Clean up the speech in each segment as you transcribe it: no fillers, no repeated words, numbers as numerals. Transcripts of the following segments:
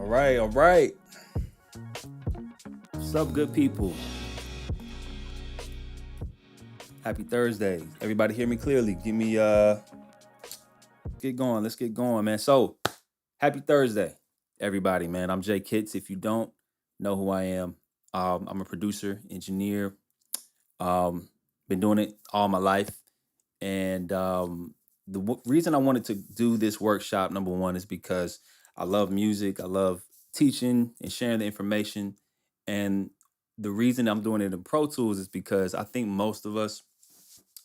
All right, all right. What's up, good people? Happy Thursday. Everybody hear me clearly. Give me get going. Let's get going, man. So, happy Thursday, everybody, man. I'm Jay Kitts. If you don't know who I am, I'm a producer, engineer. Um, been doing it all my life. And the reason I wanted to do this workshop, number one, is because I love music. I love teaching and sharing the information. And the reason I'm doing it in Pro Tools is because I think most of us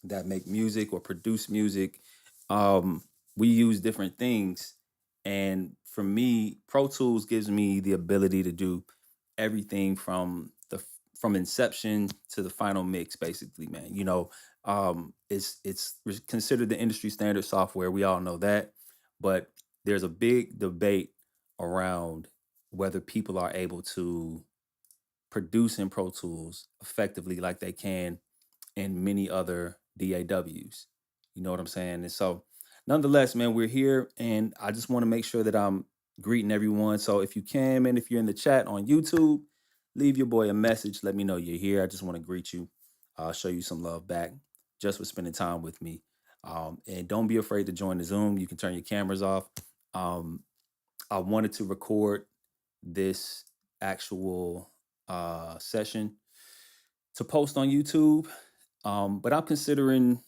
that make music or produce music, um, we use different things. And for me, Pro Tools gives me the ability to do everything from inception to the final mix, basically, man. It's considered the industry standard software. We all know that, but there's a big debate around whether people are able to produce in Pro Tools effectively like they can and many other DAWs. You know what I'm saying? And so, nonetheless, man, we're here, and I just want to make sure that I'm greeting everyone. So, if you can, man, if you're in the chat on YouTube, leave your boy a message. Let me know you're here. I just want to greet you, show you some love back, just for spending time with me. And don't be afraid to join the Zoom. You can turn your cameras off. Um, I wanted to record this actual session to post on YouTube. But I'm considering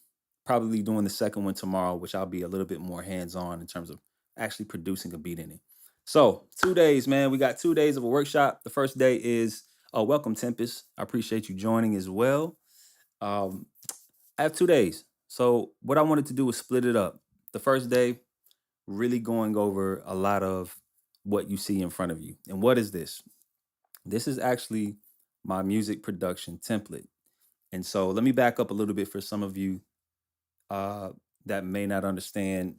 probably doing the second one tomorrow, which I'll be a little bit more hands on in terms of actually producing a beat in it. So, 2 days, man. We got 2 days of a workshop. The first day is welcome, Tempest. I appreciate you joining as well. Um, I have 2 days. So, what I wanted to do was split it up. The first day, really going over a lot of what you see in front of you. And what is this? This is actually my music production template. And so let me back up a little bit for some of you uh, that may not understand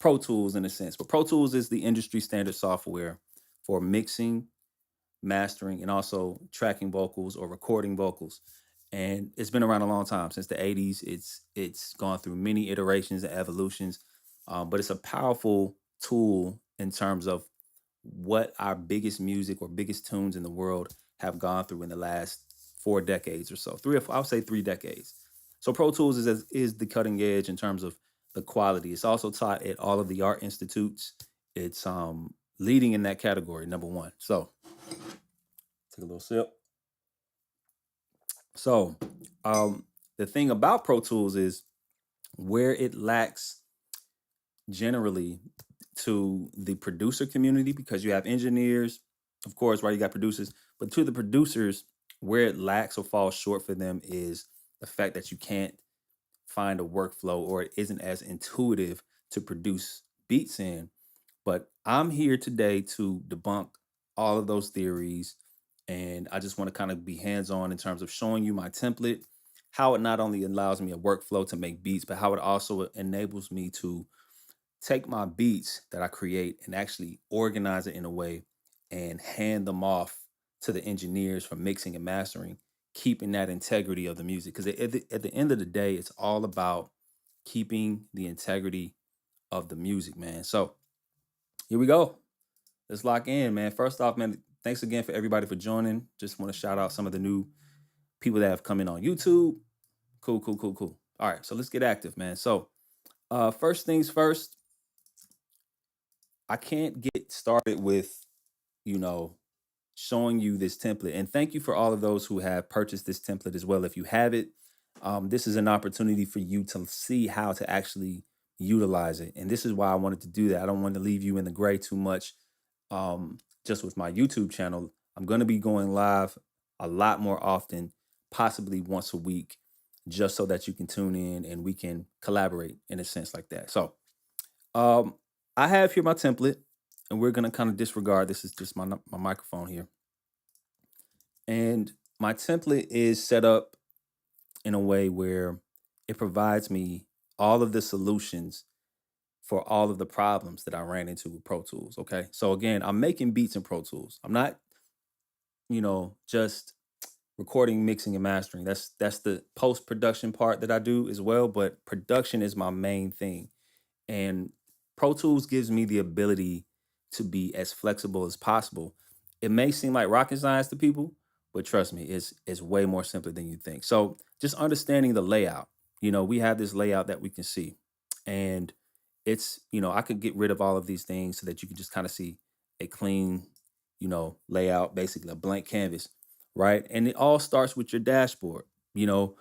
Pro Tools in a sense. But Pro Tools is the industry standard software for mixing, mastering, and also tracking vocals or recording vocals. And it's been around a long time, since the 80s. It's gone through many iterations and evolutions, but it's a powerful tool in terms of what our biggest music or biggest tunes in the world have gone through in the last 4 decades or so. I'll say 3 decades. So Pro Tools is the cutting edge in terms of the quality. It's also taught at all of the art institutes. It's leading in that category, number one. So take a little sip. So the thing about Pro Tools is where it lacks generally to the producer community, because you have engineers, of course, right? You got producers, but to the producers, where it lacks or falls short for them is the fact that you can't find a workflow, or it isn't as intuitive to produce beats in. But I'm here today to debunk all of those theories. And I just want to kind of be hands on in terms of showing you my template, how it not only allows me a workflow to make beats, but how it also enables me to take my beats that I create and actually organize it in a way and hand them off to the engineers for mixing and mastering, keeping that integrity of the music. Because at the end of the day, it's all about keeping the integrity of the music, man. So here we go. Let's lock in, man. First off, man, thanks again for everybody for joining. Just want to shout out some of the new people that have come in on YouTube. Cool, cool, cool, cool. All right, so let's get active, man. So first things first, I can't get started with, you know, showing you this template. And thank you for all of those who have purchased this template as well. If you have it, this is an opportunity for you to see how to actually utilize it. And this is why I wanted to do that. I don't want to leave you in the gray too much, just with my YouTube channel. I'm going to be going live a lot more often, possibly once a week, just so that you can tune in and we can collaborate in a sense like that. So, um, I have here my template, and we're gonna kind of disregard. This is just my microphone here, and my template is set up in a way where it provides me all of the solutions for all of the problems that I ran into with Pro Tools. Okay, so again, I'm making beats in Pro Tools. I'm not, just recording, mixing, and mastering. That's the post production part that I do as well, but production is my main thing. And Pro Tools gives me the ability to be as flexible as possible. It may seem like rocket science to people, but trust me, it's way more simpler than you think. So just understanding the layout. We have this layout that we can see. And I could get rid of all of these things so that you can just kind of see a clean, layout, basically a blank canvas, right? And it all starts with your dashboard. You know,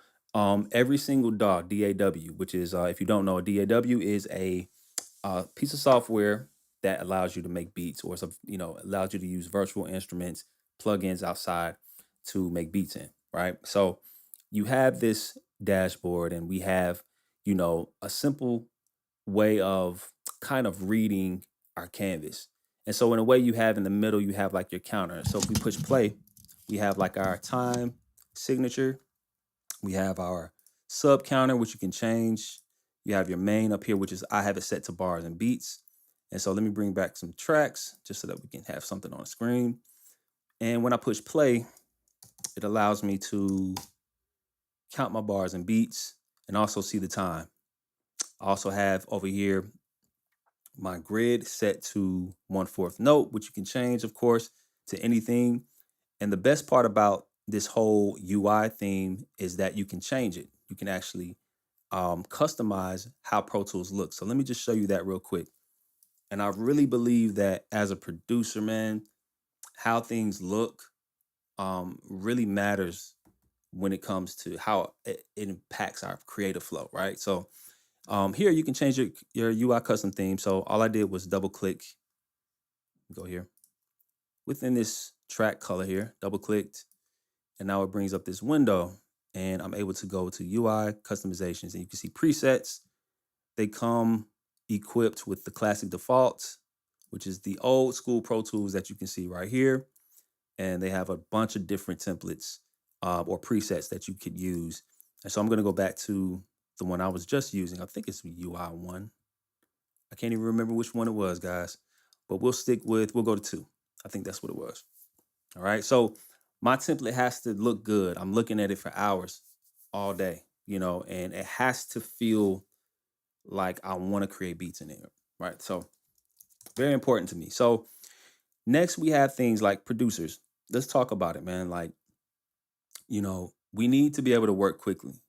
every single DAW, which is, if you don't know, a DAW is a piece of software that allows you to make beats, or some, allows you to use virtual instruments, plugins outside to make beats in, right? So you have this dashboard, and we have, a simple way of kind of reading our canvas. And so in a way, you have in the middle, you have like your counter. So if we push play, we have like our time signature, we have our sub counter, which you can change. You have your main up here, which is I have it set to bars and beats. And so let me bring back some tracks just so that we can have something on the screen. And when I push play, it allows me to count my bars and beats and also see the time. I also have over here my grid set to 1/4 note, which you can change, of course, to anything. And the best part about this whole UI theme is that you can change it. You can actually customize how Pro Tools looks. So let me just show you that real quick. And I really believe that as a producer, man, how things look really matters when it comes to how it impacts our creative flow, right? So here you can change your UI custom theme. So all I did was double click, go here within this track color here, double clicked, and now it brings up this window, and I'm able to go to UI customizations, and you can see presets. They come equipped with the classic defaults, which is the old school Pro Tools that you can see right here. And they have a bunch of different templates or presets that you could use. And so I'm going to go back to the one I was just using. I think it's UI1. I can't even remember which one it was, guys. But we'll go to 2. I think that's what it was. All right. So my template has to look good. I'm looking at it for hours all day, and it has to feel like I want to create beats in there. Right. So very important to me. So next we have things like producers. Let's talk about it, man. Like, we need to be able to work quickly.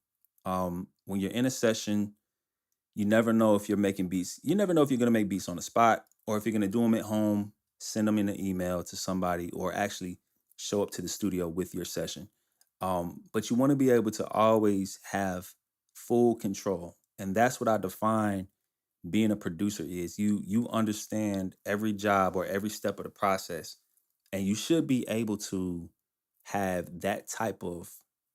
When you're in a session, you never know if you're making beats. You never know if you're going to make beats on the spot, or if you're going to do them at home, send them in an email to somebody, or actually show up to the studio with your session. But you want to be able to always have full control. And that's what I define being a producer is. You understand every job or every step of the process, and you should be able to have that type of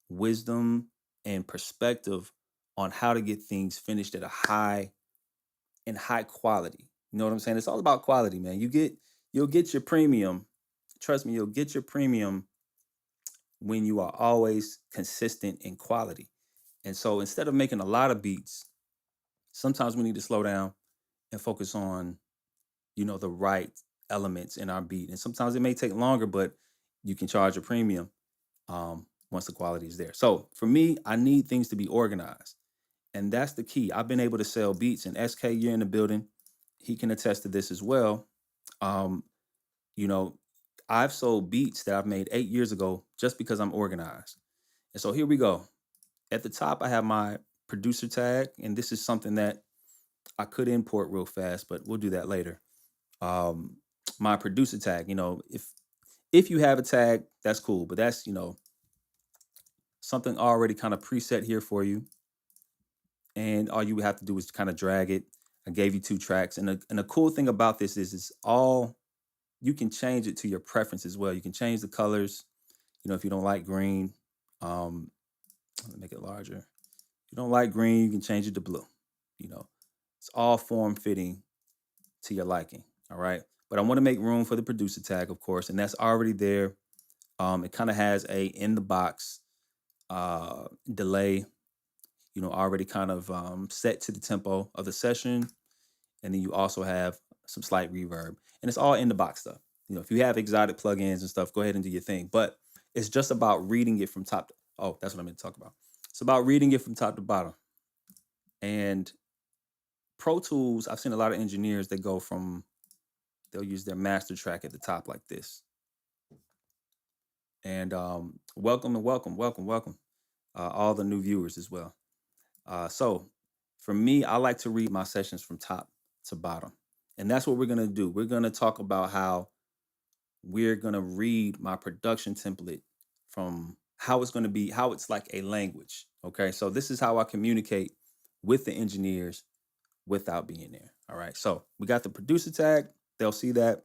wisdom and perspective on how to get things finished at a high quality. You know what I'm saying? It's all about quality, man. You'll get your premium. Trust me, you'll get your premium when you are always consistent in quality. And so instead of making a lot of beats, sometimes we need to slow down and focus on, the right elements in our beat. And sometimes it may take longer, but you can charge a premium once the quality is there. So for me, I need things to be organized. And that's the key. I've been able to sell beats, and SK, you're in the building. He can attest to this as well. Um, you know, I've sold beats that I've made 8 years ago just because I'm organized. And so here we go. At the top, I have my producer tag, and this is something that I could import real fast, but we'll do that later. Um, my producer tag, if you have a tag, that's cool, but that's something already kind of preset here for you, and all you would have to do is kind of drag it. I gave you 2 tracks, and the cool thing about this is it's all you can change it to your preference as well. You can change the colors. If you don't like green, um, let me make it larger. If you don't like green, you can change it to blue. You know, it's all form fitting to your liking. All right. But I want to make room for the producer tag, of course, and that's already there. It kind of has a in the box delay, already kind of set to the tempo of the session. And then you also have some slight reverb. And it's all in the box stuff. If you have exotic plugins and stuff, go ahead and do your thing. But it's just about reading it from top to, oh, that's what I'm going to talk about. It's about reading it from top to bottom. And Pro Tools, I've seen a lot of engineers that go from they'll use their master track at the top like this. And welcome and welcome, welcome, welcome, all the new viewers as well. So for me, I like to read my sessions from top to bottom. And that's what we're going to do. We're going to talk about how we're going to read my production template from how it's going to be, how it's like a language. Okay. So this is how I communicate with the engineers without being there. All right. So we got the producer tag. They'll see that.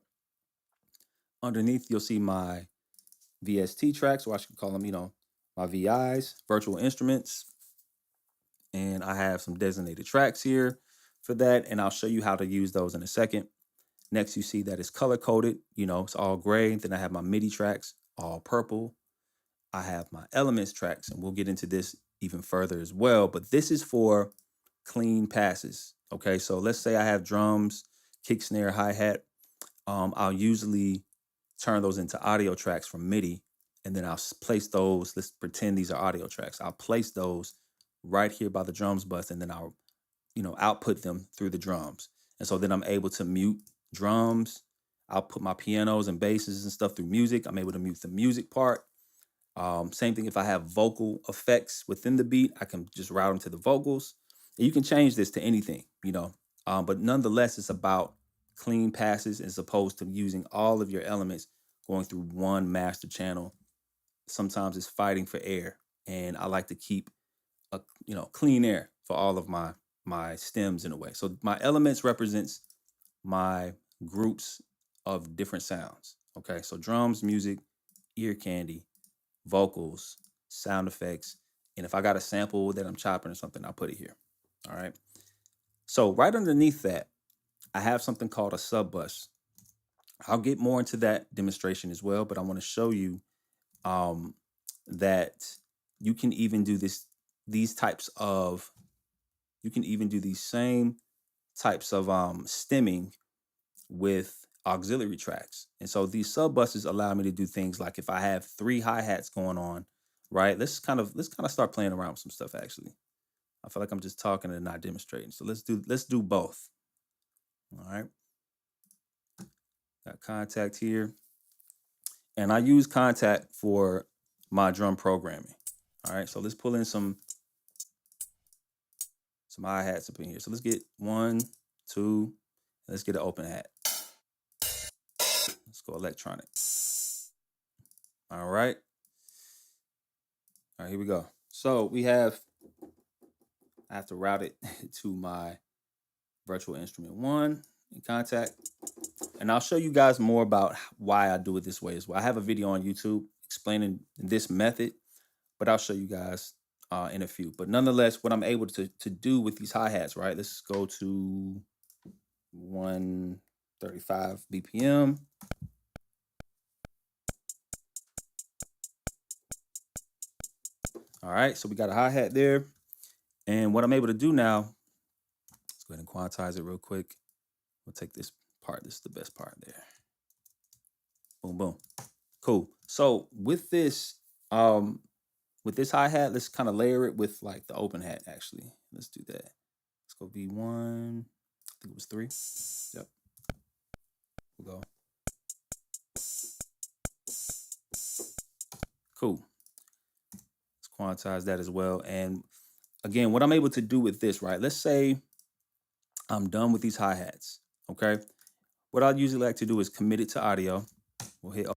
Underneath, you'll see my VST tracks, or I should call them, my VIs, virtual instruments. And I have some designated tracks here for that. And I'll show you how to use those in a second. Next, you see that it's color coded, it's all gray. Then I have my MIDI tracks, all purple. I have my elements tracks, and we'll get into this even further as well. But this is for clean passes. Okay, so let's say I have drums, kick, snare, hi-hat. I'll usually turn those into audio tracks from MIDI, and then I'll place those. Let's pretend these are audio tracks. I'll place those right here by the drums bus, and then I'll, output them through the drums. And so then I'm able to mute drums. I'll put my pianos and basses and stuff through music. I'm able to mute the music part. Same thing if I have vocal effects within the beat, I can just route them to the vocals. And you can change this to anything, but nonetheless, it's about clean passes as opposed to using all of your elements going through one master channel. Sometimes it's fighting for air, and I like to keep a clean air for all of my stems in a way. So my elements represents my groups of different sounds. Okay, so drums, music, ear candy, vocals, sound effects, and if I got a sample that I'm chopping or something, I'll put it here. All right. So right underneath that, I have something called a sub bus. I'll get more into that demonstration as well, but I want to show you that you can even do these types of, you can even do these same types of stemming with auxiliary tracks. And so these sub buses allow me to do things like if I have 3 hi-hats going on, right? Let's kind of start playing around with some stuff actually. I feel like I'm just talking and not demonstrating. So let's do both. All right. Got Kontakt here. And I use Kontakt for my drum programming. All right. So let's pull in some hi-hats up in here. So let's get 1, 2, let's get an open hat. Let's go electronic. All right. All right, here we go. So I have to route it to my virtual instrument 1 in Kontakt. And I'll show you guys more about why I do it this way as well. I have a video on YouTube explaining this method, but I'll show you guys in a few. But nonetheless, what I'm able to do with these hi-hats, right? Let's go to 135 BPM. All right, so we got a hi-hat there. And what I'm able to do now, let's go ahead and quantize it real quick. We'll take this part. This is the best part there. Boom, boom. Cool. So with this hi-hat, let's kind of layer it with like the open hat actually. Let's do that. Let's go V1. I think it was 3. Yep. We'll go. Cool. Let's quantize that as well. And again, what I'm able to do with this, right? Let's say I'm done with these hi-hats. Okay. What I usually like to do is commit it to audio. We'll hit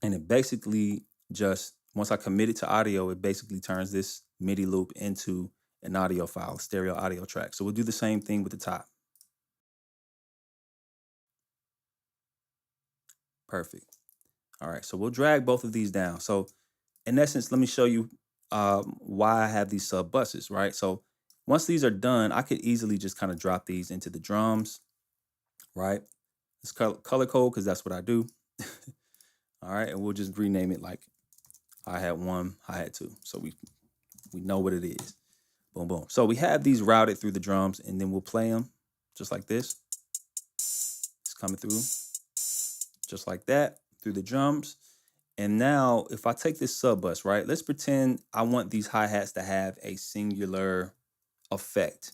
and it basically just, once I commit it to audio, it basically turns this MIDI loop into an audio file, a stereo audio track. So we'll do the same thing with the top. Perfect. All right, so we'll drag both of these down. So in essence, let me show you why I have these sub buses, right? So once these are done, I could easily just kind of drop these into the drums, right? It's color code because that's what I do. All right, and we'll just rename it like hi-hat 1, hi-hat 2. So we know what it is. Boom, boom. So we have these routed through the drums, and then we'll play them just like this. It's coming through just like that through the drums. And now if I take this sub bus, right, let's pretend I want these hi-hats to have a singular effect.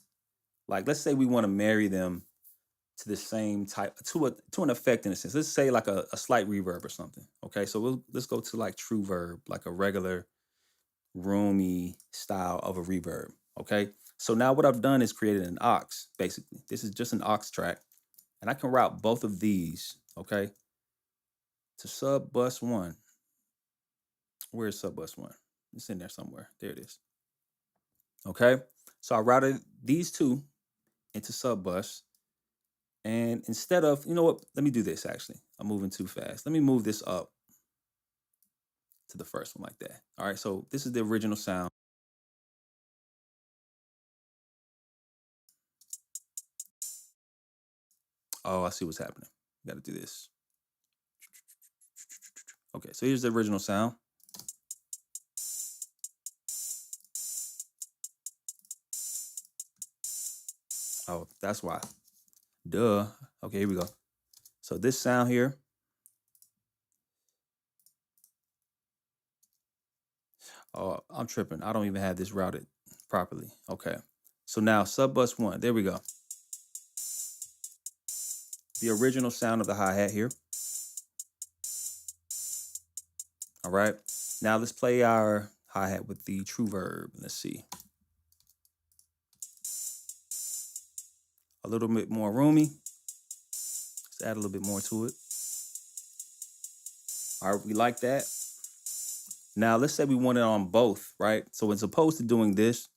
Like let's say we want to marry them to the same type to an effect in a sense. Let's say like a slight reverb or something. Okay, so let's go to like true verb, like a regular roomy style of a reverb. Okay, so now what I've done is created an aux. Basically, this is just an aux track, and I can route both of these. Okay, to sub bus one. Where's sub bus one? It's in there somewhere. There it is. Okay, so I routed these two into sub bus. And instead of, you know what, let me do this actually. I'm moving too fast. Let me move this up to the first one like that. All right, so this is the original sound. Oh, I see what's happening. Got to do this. Okay, so here's the original sound. Oh, that's why. Duh. Okay, here we go. So this sound here. Oh, I'm tripping. I don't even have this routed properly. Okay. So now sub bus one. There we go. The original sound of the hi-hat here. All right. Now let's play our hi-hat with the true verb. Let's see. A little bit more roomy. Let's add a little bit more to it. All right, we like that. Now let's say we want it on both, right? So as opposed to doing this,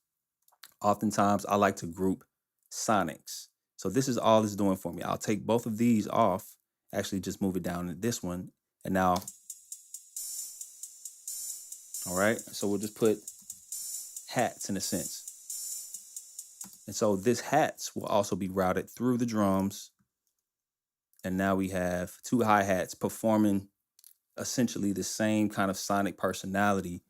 oftentimes I like to group sonics. So this is all it's doing for me. I'll take both of these off, actually just move it down to this one. And now, all right, so we'll just put hats in a sense. And so this hats will also be routed through the drums. And now we have two hi-hats performing essentially the same kind of sonic personality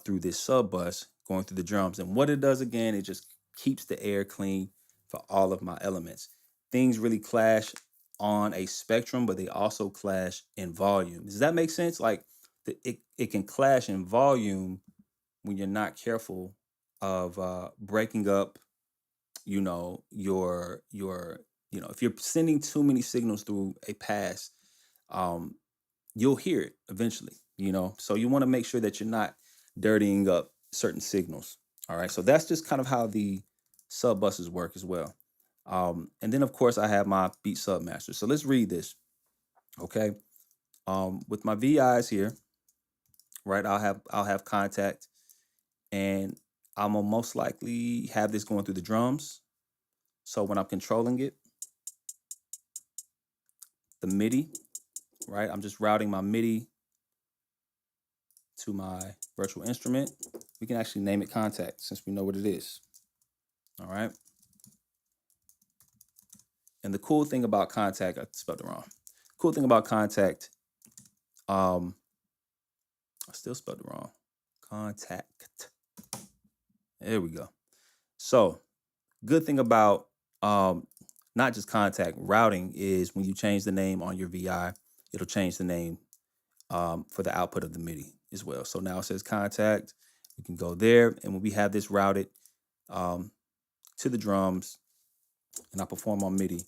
through this sub bus going through the drums. And what it does again, it just keeps the air clean for all of my elements. Things really clash on a spectrum, but they also clash in volume. Does that make sense? Like it can clash in volume when you're not careful of breaking up, if you're sending too many signals through a pass, um, you'll hear it eventually, so you want to make sure that you're not dirtying up certain signals. All right, so that's just kind of how the sub buses work as well. And then of course I have my beat submaster. So let's read this. Okay, with my VIs here, right, I'll have contact, and I'm gonna most likely have this going through the drums. So when I'm controlling it, the MIDI, right, I'm just routing my MIDI to my virtual instrument. We can actually name it contact since we know what it is. All right. And the cool thing about contact, I spelled it wrong. Cool thing about contact, I still spelled it wrong. Contact. There we go. So, good thing about not just contact routing is when you change the name on your VI, it'll change the name for the output of the MIDI as well. So now it says contact. We can go there, and when we have this routed to the drums, and I perform on MIDI,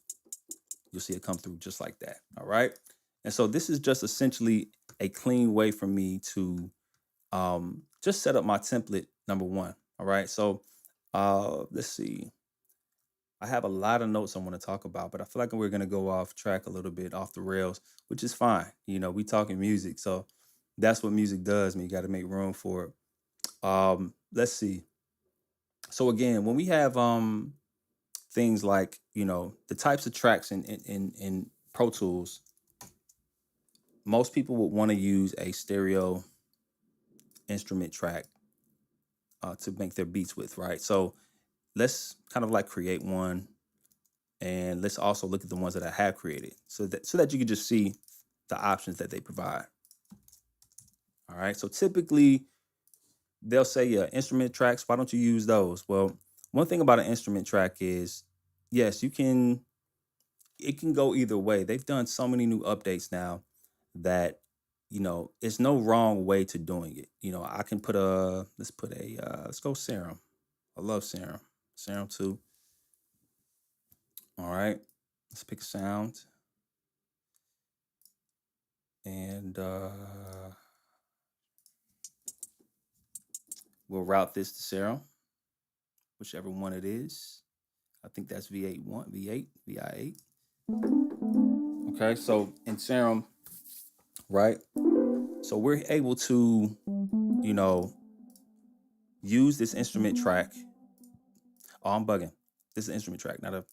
you'll see it come through just like that. All right. And so this is just essentially a clean way for me to just set up my template, number one. All right. So let's see. I have a lot of notes I want to talk about, but I feel like we're going to go off track a little bit, off the rails, which is fine. We talking music. So that's what music does. You got to make room for it. Let's see. So again, when we have things like, the types of tracks in Pro Tools, most people would want to use a stereo instrument track to make their beats with, right? So let's kind of like create one, and let's also look at the ones that I have created, so that you can just see the options that they provide. All right. So typically they'll say, yeah, instrument tracks. Why don't you use those? Well, one thing about an instrument track is, yes, you can. It can go either way. They've done so many new updates now that it's no wrong way to doing it. I can let's go Serum. I love Serum. Serum 2. All right, let's pick a sound. And we'll route this to Serum, whichever one it is. I think that's V8, VI8. Okay, so in Serum, right? So we're able to, you know, use this instrument track. Oh, I'm bugging. This is an instrument track, not a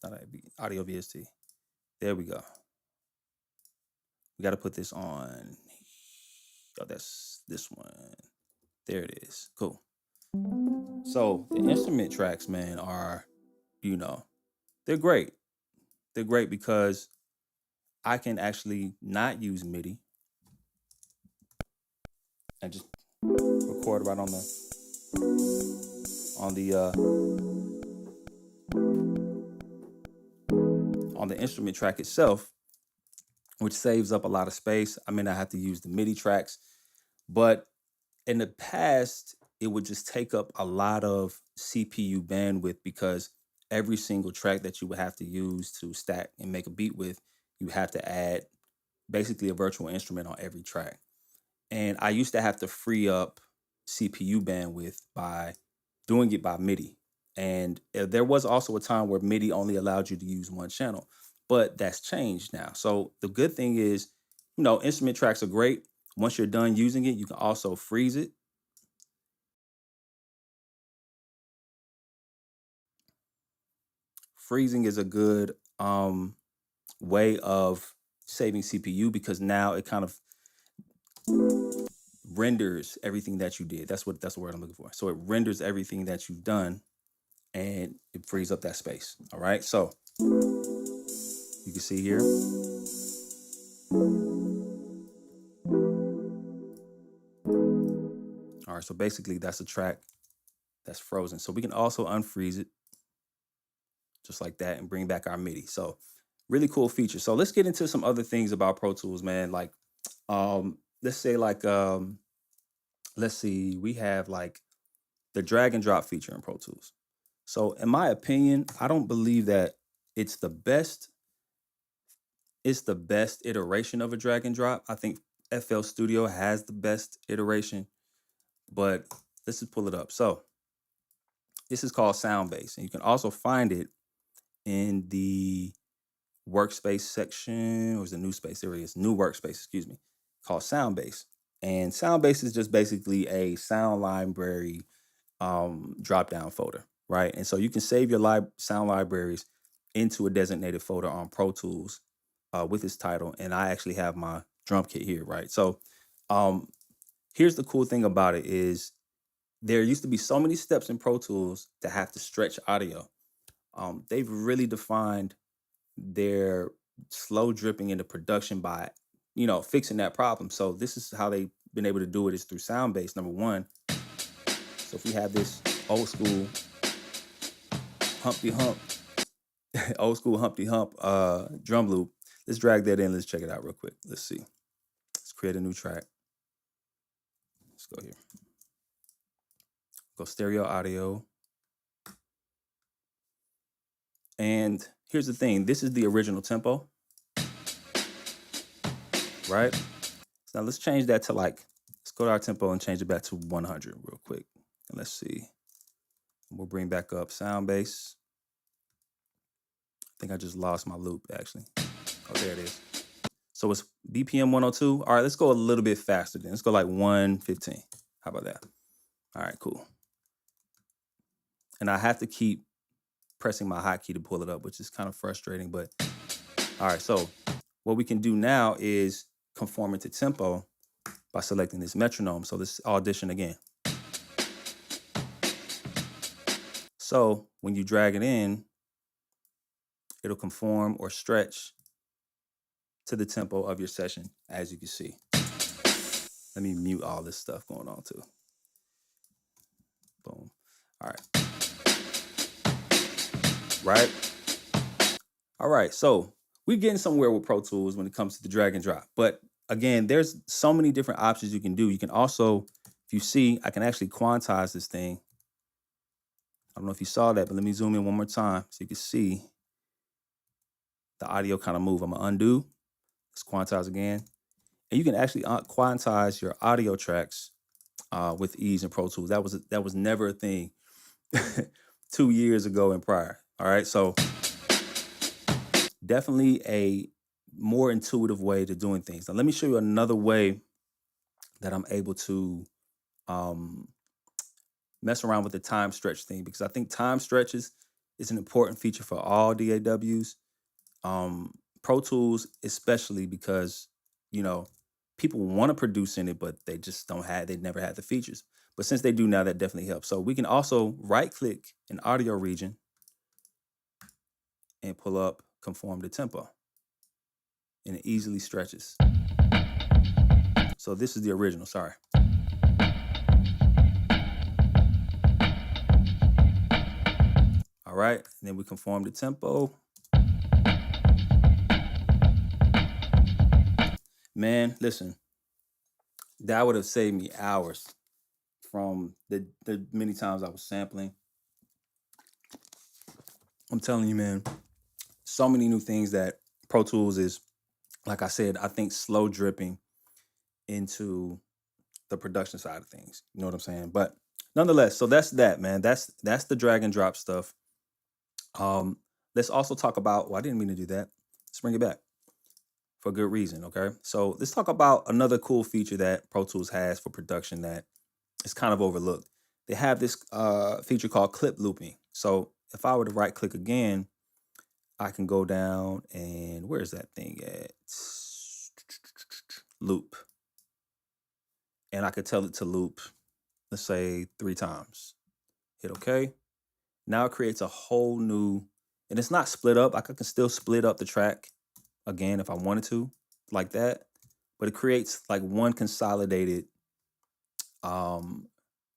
audio VST. There we go. We got to put this on. Oh, that's this one. There it is. Cool. So the instrument tracks, man, are, they're great. They're great because I can actually not use MIDI and just record right on the instrument track itself, which saves up a lot of space. I may not have to use the MIDI tracks, but in the past, it would just take up a lot of CPU bandwidth because every single track that you would have to use to stack and make a beat with, you have to add basically a virtual instrument on every track. And I used to have to free up CPU bandwidth by doing it by MIDI. And there was also a time where MIDI only allowed you to use one channel, but that's changed now. So the good thing is, instrument tracks are great. Once you're done using it, you can also freeze it. Freezing is a good way of saving CPU because now it kind of renders everything that you did. That's the word I'm looking for. So it renders everything that you've done and it frees up that space. All right. So you can see here. All right. So basically that's a track that's frozen. So we can also unfreeze it just like that and bring back our MIDI. So really cool feature. So let's get into some other things about Pro Tools, man. Like, let's say like, let's see, we have like the drag and drop feature in Pro Tools. So in my opinion, I don't believe that it's the best iteration of a drag and drop. I think FL Studio has the best iteration, but let's just pull it up. So this is called Soundbase, and you can also find it in the workspace section, or is it new space? There it is, new workspace, excuse me, called Soundbase. And Soundbase is just basically a sound library drop down folder, right? And so you can save your sound libraries into a designated folder on Pro Tools with its title. And I actually have my drum kit here, right? So here's the cool thing about it is there used to be so many steps in Pro Tools to have to stretch audio. They've really defined their slow dripping into production by, fixing that problem. So this is how they've been able to do it is through Soundbase, number one. So if we have this old school Humpty Hump, old school Humpty Hump drum loop, let's drag that in. Let's check it out real quick. Let's see. Let's create a new track. Let's go here. Go stereo audio. And here's the thing. This is the original tempo, right? So now let's change that to let's go to our tempo and change it back to 100 real quick. And let's see. We'll bring back up Soundbase. I think I just lost my loop actually. Oh, there it is. So it's BPM 102. All right, let's go a little bit faster then. Let's go like 115. How about that? All right, cool. And I have to keep pressing my hotkey to pull it up, which is kind of frustrating, but all right. So what we can do now is conform it to tempo by selecting this metronome. So let's audition again. So when you drag it in, it'll conform or stretch to the tempo of your session, as you can see. Let me mute all this stuff going on too. Boom. All right. Right? All right. So we're getting somewhere with Pro Tools when it comes to the drag and drop. But again, there's so many different options you can do. You can also, if you see, I can actually quantize this thing. I don't know if you saw that, but let me zoom in one more time so you can see. the audio kind of move. I'm gonna undo. Let's quantize again. And you can actually quantize your audio tracks with ease in Pro Tools. That was never a thing 2 years ago and prior. All right, so definitely a more intuitive way to doing things. Now let me show you another way that I'm able to um, mess around with the time stretch thing, because I think time stretches is an important feature for all DAWs. Pro Tools especially, because you know people want to produce in it, but they never had the features. But since they do now, that definitely helps. So we can also right click an audio region and pull up conform to tempo, and it easily stretches. So this is the original, sorry. All right, and then we conform to tempo. Man, listen, that would have saved me hours from the many times I was sampling. I'm telling you, man, so many new things that Pro Tools is, like I said, I think slow dripping into the production side of things. You know what I'm saying? But nonetheless, so that's that, man. That's the drag and drop stuff. Let's also talk about, well, I didn't mean to do that. Let's bring it back for good reason, okay? So let's talk about another cool feature that Pro Tools has for production that is kind of overlooked. They have this feature called clip looping. So if I were to right click again, I can go down and where's that thing at? Loop. And I could tell it to loop, let's say 3 times. Hit OK. Now it creates a whole new, and it's not split up. I can still split up the track again if I wanted to, like that. But it creates like one consolidated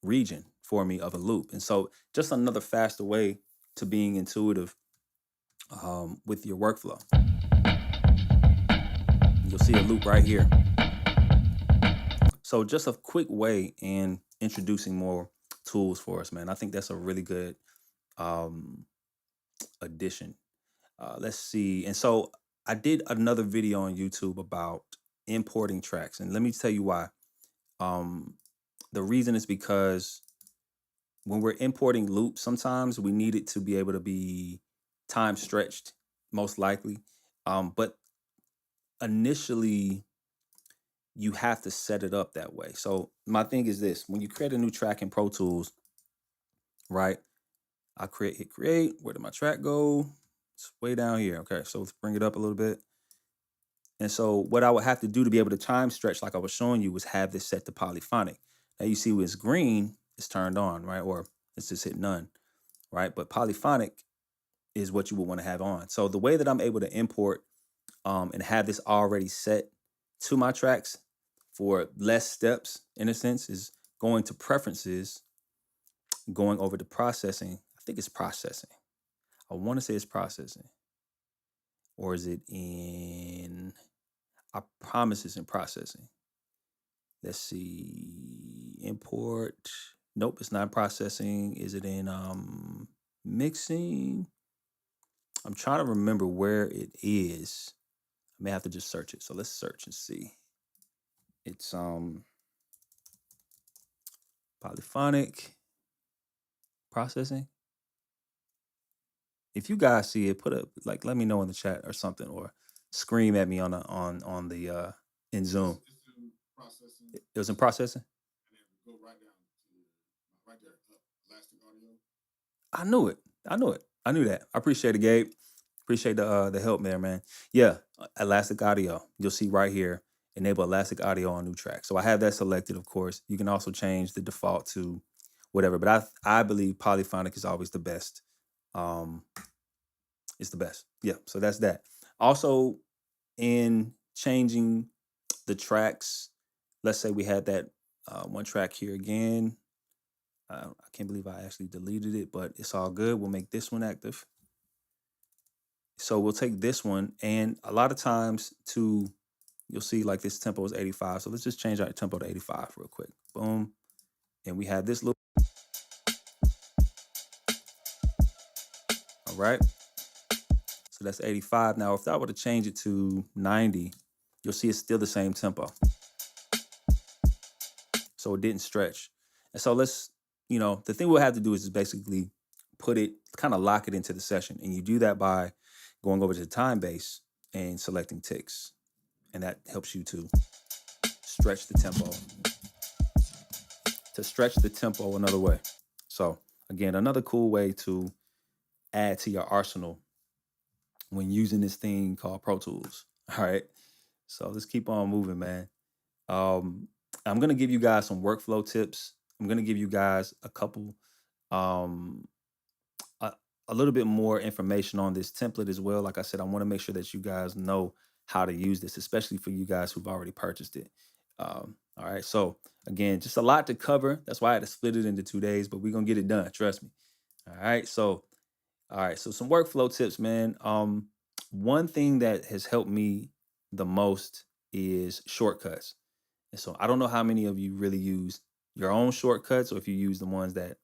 region for me of a loop. And so just another faster way to being intuitive with your workflow. You'll see a loop right here. So just a quick way in introducing more tools for us, man. I think that's a really good addition. Let's see. And so I did another video on YouTube about importing tracks. And let me tell you why. The reason is because when we're importing loops, sometimes we need it to be able to be time stretched, most likely. But initially, you have to set it up that way. So my thing is this: when you create a new track in Pro Tools, right? I hit create. Where did my track go? It's way down here. Okay, so let's bring it up a little bit. And so what I would have to do to be able to time stretch, like I was showing you, was have this set to polyphonic. Now you see when it's green, it's turned on, right? Or let's just hit none, right? But polyphonic is what you would want to have on. So the way that I'm able to import and have this already set to my tracks for less steps, in a sense, is going to preferences, going over to processing. I think it's processing. I want to say it's processing. Or is it in, I promise it's in processing. Let's see, import. Nope, it's not processing. Is it in mixing? I'm trying to remember where it is. I may have to just search it. So let's search and see. It's polyphonic processing. If you guys see it, put a like, let me know in the chat or something, or scream at me on the on the in Zoom. It was in processing. I knew it. I knew it. I knew that. I appreciate it, Gabe. Appreciate the help there, man. Yeah, Elastic Audio. You'll see right here, enable Elastic Audio on new track. So I have that selected, of course. You can also change the default to whatever, but I believe polyphonic is always the best. It's the best. Yeah, so that's that. Also, in changing the tracks, let's say we had that one track here again. I can't believe I actually deleted it, but it's all good. We'll make this one active. So we'll take this one, and a lot of times you'll see like this tempo is 85. So let's just change our tempo to 85 real quick. Boom. And we have this little. All right. So So that's 85. Now, if I were to change it to 90, you'll see it's still the same tempo. So it didn't stretch. And so let's, the thing we'll have to do is just basically kind of lock it into the session. And you do that by going over to the time base and selecting ticks. And that helps you to stretch the tempo another way. So again, another cool way to add to your arsenal when using this thing called Pro Tools. All right. So let's keep on moving, man. I'm going to give you guys some workflow tips. I'm going to give you guys a couple, um, a little bit more information on this template as well. Like I said, I want to make sure that you guys know how to use this, especially for you guys who've already purchased it. All right. So again, just a lot to cover. That's why I had to split it into 2 days, but we're going to get it done. Trust me. All right. So some workflow tips, man. One thing that has helped me the most is shortcuts. And so I don't know how many of you really use your own shortcuts or if you use the ones that,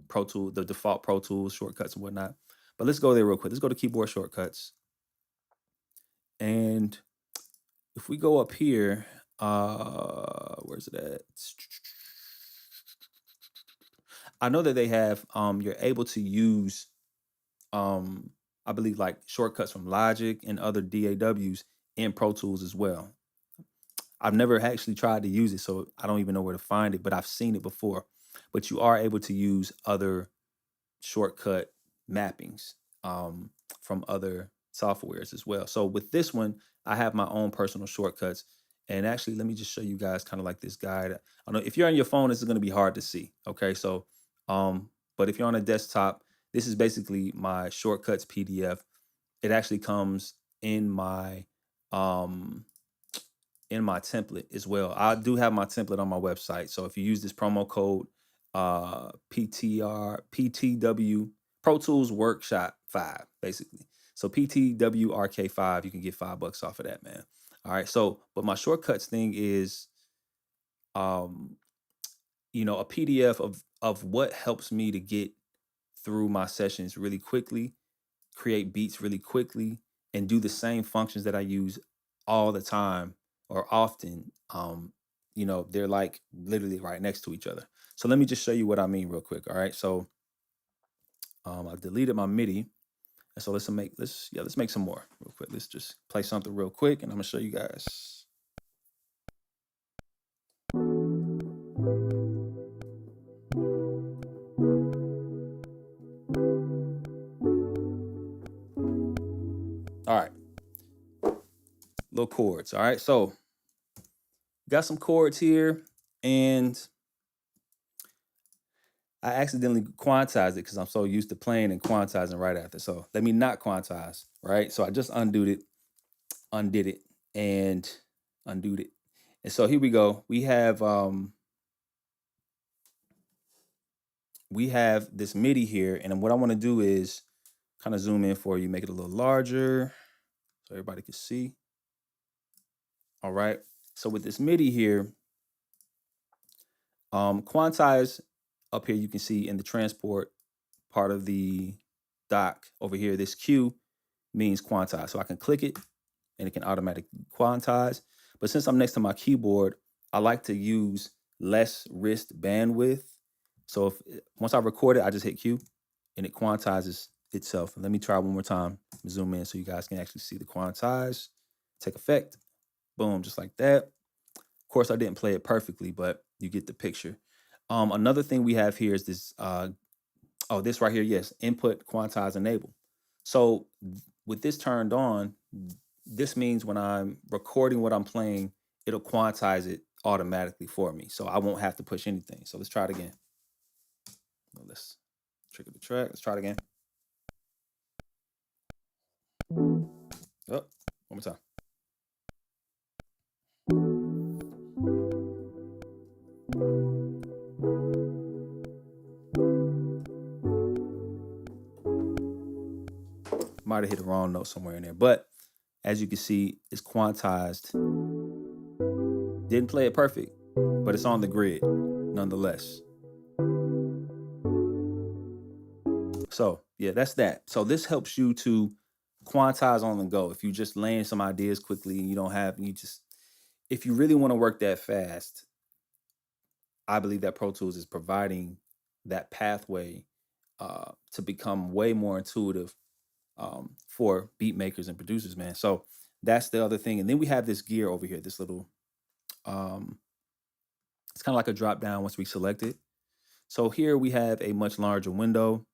Pro Tools, the default Pro Tools shortcuts and whatnot. But let's go there real quick. Let's go to keyboard shortcuts. And if we go up here, where's it at? I know that they have, you're able to use, I believe like shortcuts from Logic and other DAWs in Pro Tools as well. I've never actually tried to use it, so I don't even know where to find it, but I've seen it before. But you are able to use other shortcut mappings from other softwares as well. So with this one, I have my own personal shortcuts. And actually, let me just show you guys kind of like this guide. I know if you're on your phone, this is going to be hard to see. Okay, so but if you're on a desktop, this is basically my shortcuts PDF. It actually comes in my template as well. I do have my template on my website. So if you use this promo code PTW Pro Tools Workshop 5, basically. So PTWRK5, you can get $5 off of that, man. All right. So, but my shortcuts thing is a PDF of what helps me to get through my sessions really quickly, create beats really quickly, and do the same functions that I use all the time or often. They're like literally right next to each other. So let me just show you what I mean real quick. All right. So I deleted my MIDI. And so let's make some more real quick. Let's just play something real quick and I'm gonna show you guys. All right. Little chords. All right. So got some chords here and I accidentally quantized it because I'm so used to playing and quantizing right after. So let me not quantize, right? So I just undid it, and undoed it. And so here we go. We have this MIDI here. And what I want to do is kind of zoom in for you, make it a little larger so everybody can see. All right. So with this MIDI here, quantize up here, you can see in the transport part of the dock over here, this Q means quantize. So I can click it and it can automatically quantize. But since I'm next to my keyboard, I like to use less wrist bandwidth. So once I record it, I just hit Q and it quantizes itself. Let me try one more time. Zoom in so you guys can actually see the quantize take effect. Boom, just like that. Of course, I didn't play it perfectly, but you get the picture. Another thing we have here is this, this right here, yes, input, quantize, enable. So with this turned on, this means when I'm recording what I'm playing, it'll quantize it automatically for me. So I won't have to push anything. So let's try it again. Let's trigger the track. Let's try it again. Oh, one more time. Might have hit the wrong note somewhere in there, but as you can see, it's quantized. Didn't play it perfect, but it's on the grid nonetheless. So yeah, that's that. So this helps you to quantize on the go. If you just laying some ideas quickly and you don't have, you just, if you really want to work that fast, I believe that Pro Tools is providing that pathway to become way more intuitive for beat makers and producers, man. So that's the other thing. And then we have this gear over here, this little, um, it's kind of like a drop down once we select it. So here we have a much larger window.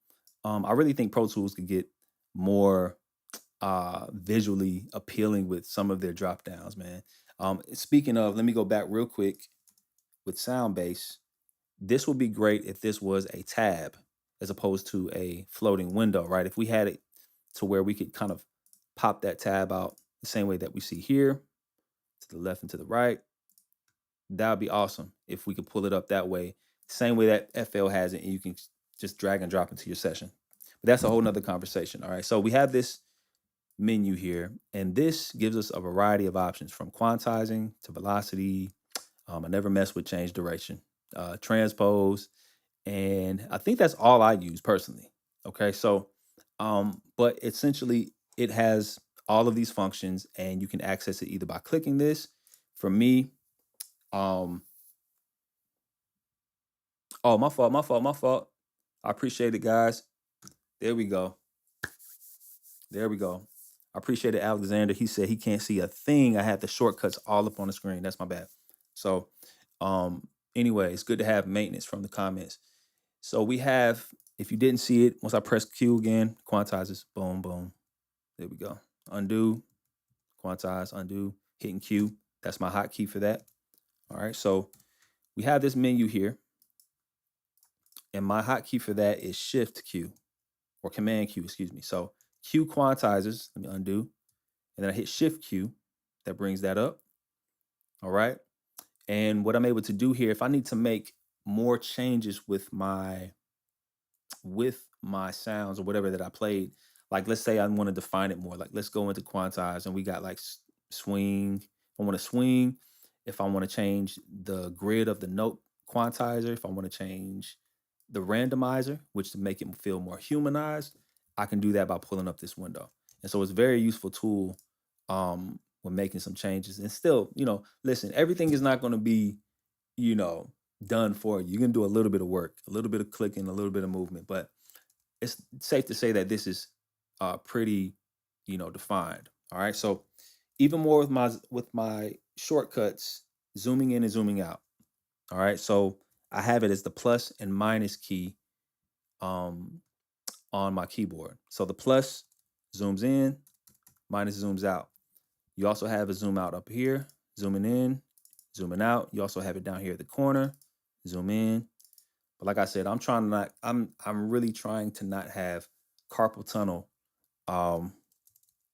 I really think Pro Tools could get more visually appealing with some of their drop downs, man. Speaking of, let me go back real quick with Soundbase. This would be great if this was a tab as opposed to a floating window, right? If we had it to where we could kind of pop that tab out the same way that we see here, to the left and to the right, that would be awesome if we could pull it up that way, same way that FL has it, and you can just drag and drop into your session. But that's a whole nother conversation. All right. So we have this menu here, and this gives us a variety of options from quantizing to velocity. I never mess with change duration, transpose, and I think that's all I use personally. Okay, so but essentially it has all of these functions, and you can access it either by clicking this. For me, um, oh, my fault. I appreciate it, guys. There we go. There we go. I appreciate it, Alexander. He said he can't see a thing. I had the shortcuts all up on the screen. That's my bad. So, anyway, it's good to have maintenance from the comments. So we have, if you didn't see it, once I press Q again, quantizes, boom, boom. There we go. Undo, quantize, undo, hitting Q. That's my hotkey for that. All right. So we have this menu here, and my hotkey for that is Shift Q or Command Q, excuse me. So Q quantizes. Let me undo, and then I hit Shift Q. That brings that up. All right. And what I'm able to do here, if I need to make more changes with my sounds or whatever that I played, like let's say I want to define it more, like let's go into quantize and we got like swing. I want to swing. If I want to change the grid of the note quantizer, if I want to change the randomizer, which to make it feel more humanized, I can do that by pulling up this window. And so it's a very useful tool when making some changes. And still, listen, everything is not going to be, you know, done for you. You can do a little bit of work, a little bit of clicking, a little bit of movement, but it's safe to say that this is pretty, defined. All right. So even more with my shortcuts, zooming in and zooming out. All right. So I have it as the plus and minus key um, on my keyboard. So the plus zooms in, minus zooms out. You also have a zoom out up here, zooming in, zooming out. You also have it down here at the corner, zoom in. But like I said, I'm really trying to not have carpal tunnel um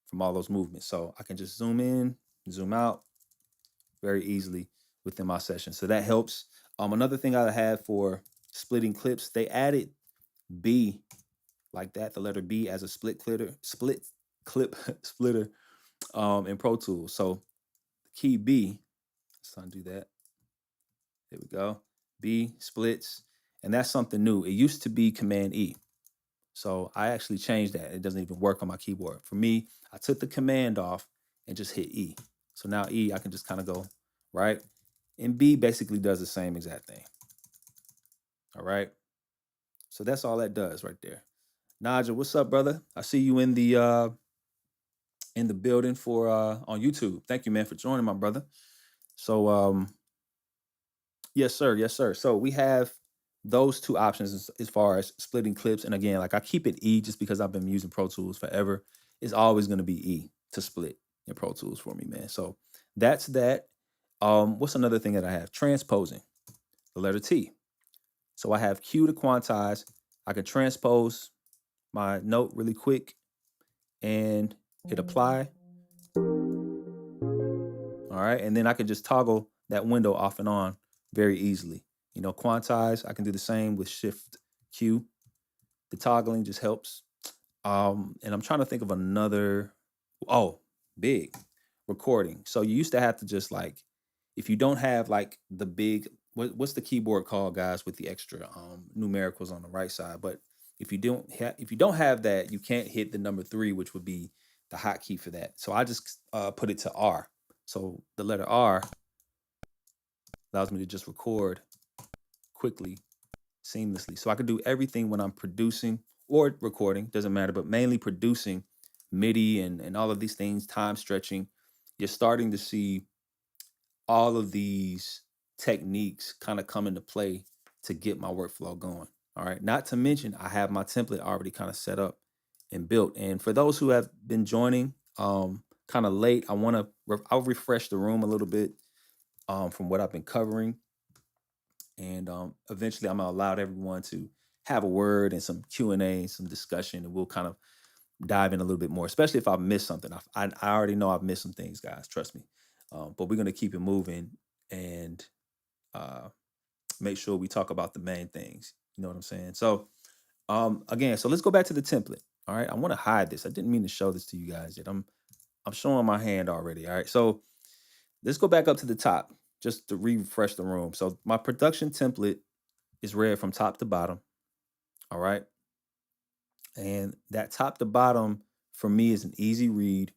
from all those movements. So I can just zoom in, zoom out very easily within my session. So that helps. Another thing I have for splitting clips, they added B like that, the letter B as a split clip splitter in Pro Tools. So the key B, let's undo that. There we go. B splits, and that's something new. It used to be Command E. So I actually changed that. It doesn't even work on my keyboard. For me, I took the command off and just hit E. So now E, I can just kind of go, right? And B basically does the same exact thing. All right. So that's all that does right there. Naja, what's up, brother? I see you in the building for on YouTube. Thank you, man, for joining, my brother. So yes, sir. Yes, sir. So we have those two options as far as splitting clips. And again, like I keep it E just because I've been using Pro Tools forever. It's always going to be E to split in Pro Tools for me, man. So that's that. What's another thing that I have? Transposing, the letter T. So I have Q to quantize. I can transpose my note really quick and hit apply. All right. And then I can just toggle that window off and on very easily. Quantize, I can do the same with Shift Q. The toggling just helps. And I'm trying to think of another. Oh, big recording. So you used to have to just like, if you don't have like the big, what's the keyboard called, guys, with the extra numericals on the right side? But if you don't have that, you can't hit the number 3, which would be the hotkey for that. So I just put it to R. So the letter R allows me to just record quickly, seamlessly. So I can do everything when I'm producing or recording, doesn't matter, but mainly producing MIDI and all of these things, time stretching. You're starting to see all of these techniques kind of come into play to get my workflow going. All right. Not to mention, I have my template already kind of set up and built. And for those who have been joining kind of late, I'll refresh the room a little bit from what I've been covering. And eventually I'm gonna allow everyone to have a word and some Q&A, some discussion, and we'll kind of dive in a little bit more, especially if I've missed something. I already know I've missed some things, guys. Trust me. But we're gonna keep it moving and uh, make sure we talk about the main things. You know what I'm saying? So again, so let's go back to the template. All right. I want to hide this. I didn't mean to show this to you guys yet. I'm showing my hand already. All right. So let's go back up to the top just to refresh the room. So my production template is read from top to bottom. All right. And that top to bottom for me is an easy read.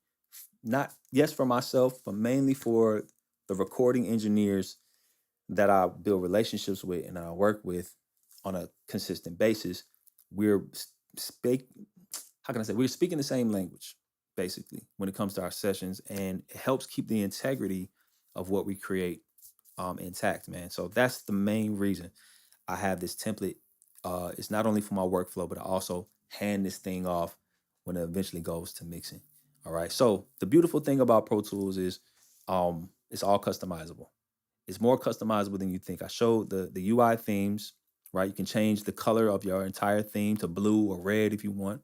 Not yes for myself, but mainly for the recording engineers that I build relationships with and I work with on a consistent basis. We're speak how can I say we're speaking the same language basically when it comes to our sessions, and it helps keep the integrity of what we create intact, man. So that's the main reason I have this template. It's not only for my workflow, but I also hand this thing off when it eventually goes to mixing. All right. So the beautiful thing about Pro Tools is it's all customizable. It's more customizable than you think. I showed the UI themes, right? You can change the color of your entire theme to blue or red if you want,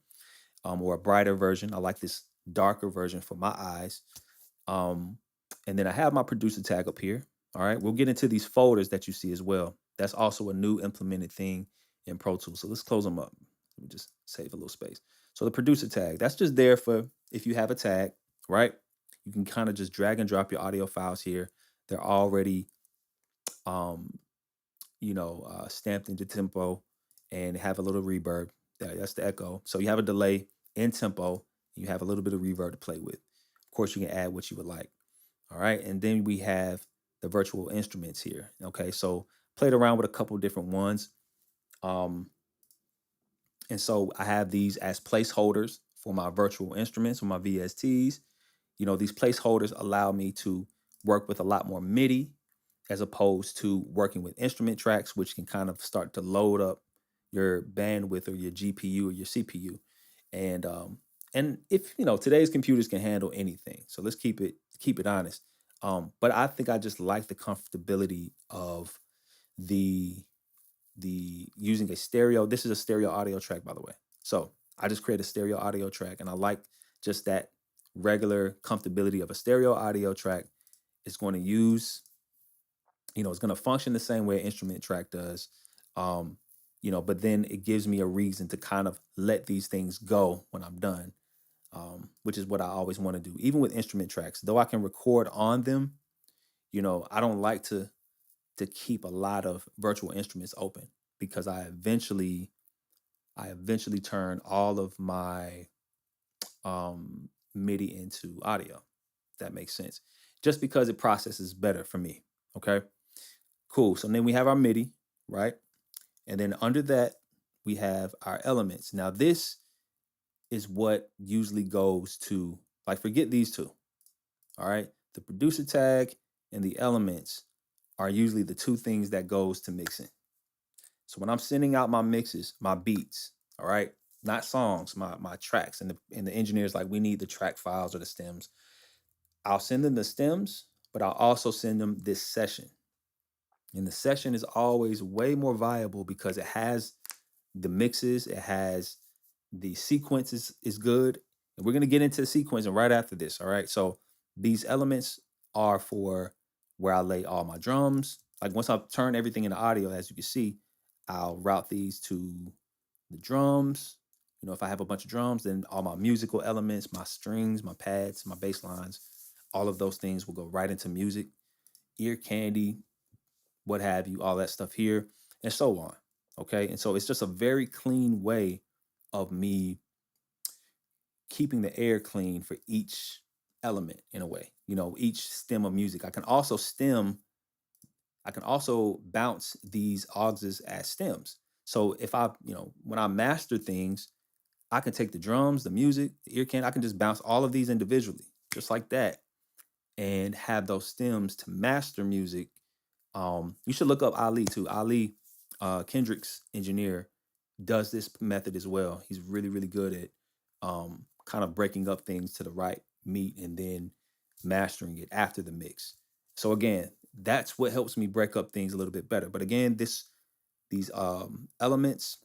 or a brighter version. I like this darker version for my eyes. Um, and then I have my producer tag up here. All right, we'll get into these folders that you see as well. That's also a new implemented thing in Pro Tools. So let's close them up. Let me just save a little space. So the producer tag, that's just there for if you have a tag, right? You can kind of just drag and drop your audio files here. They're already um, stamped into tempo and have a little reverb. That's the echo. So you have a delay in tempo. You have a little bit of reverb to play with. Of course, you can add what you would like. All right. And then we have the virtual instruments here. Okay. So played around with a couple different ones. Um, and so I have these as placeholders for my virtual instruments, for my VSTs. These placeholders allow me to work with a lot more MIDI as opposed to working with instrument tracks, which can kind of start to load up your bandwidth or your GPU or your CPU. And if today's computers can handle anything, so let's keep it honest. But I think I just like the comfortability of the using a stereo. This is a stereo audio track, by the way. So I just create a stereo audio track, and I like just that regular comfortability of a stereo audio track. It's going to use, it's going to function the same way an instrument track does. Um, but then it gives me a reason to kind of let these things go when I'm done, which is what I always want to do. Even with instrument tracks, though I can record on them, I don't like to keep a lot of virtual instruments open because I eventually turn all of my MIDI into audio. If that makes sense. Just because it processes better for me. Okay. Cool. So then we have our MIDI, right? And then under that, we have our elements. Now, this is what usually goes to, like, forget these two. All right. The producer tag and the elements are usually the two things that goes to mixing. So when I'm sending out my mixes, my beats, all right, not songs, my tracks, and the engineers like, we need the track files or the stems. I'll send them the stems, but I'll also send them this session. And the session is always way more viable because it has the mixes, it has the sequence is good. And we're gonna get into the sequencing right after this. All right. So these elements are for where I lay all my drums. Like once I've turned everything into audio, as you can see, I'll route these to the drums. If I have a bunch of drums, then all my musical elements, my strings, my pads, my bass lines, all of those things will go right into music, ear candy, what have you, all that stuff here, and so on. Okay. And so it's just a very clean way of me keeping the air clean for each element in a way, each stem of music. I can also bounce these auxes as stems. So if when I master things, I can take the drums, the music, the ear can, I can just bounce all of these individually, just like that, and have those stems to master music. You should look up Ali too. Ali, Kendrick's engineer, does this method as well. He's really, really good at kind of breaking up things to the right meat and then mastering it after the mix. So again, that's what helps me break up things a little bit better. But again, these elements,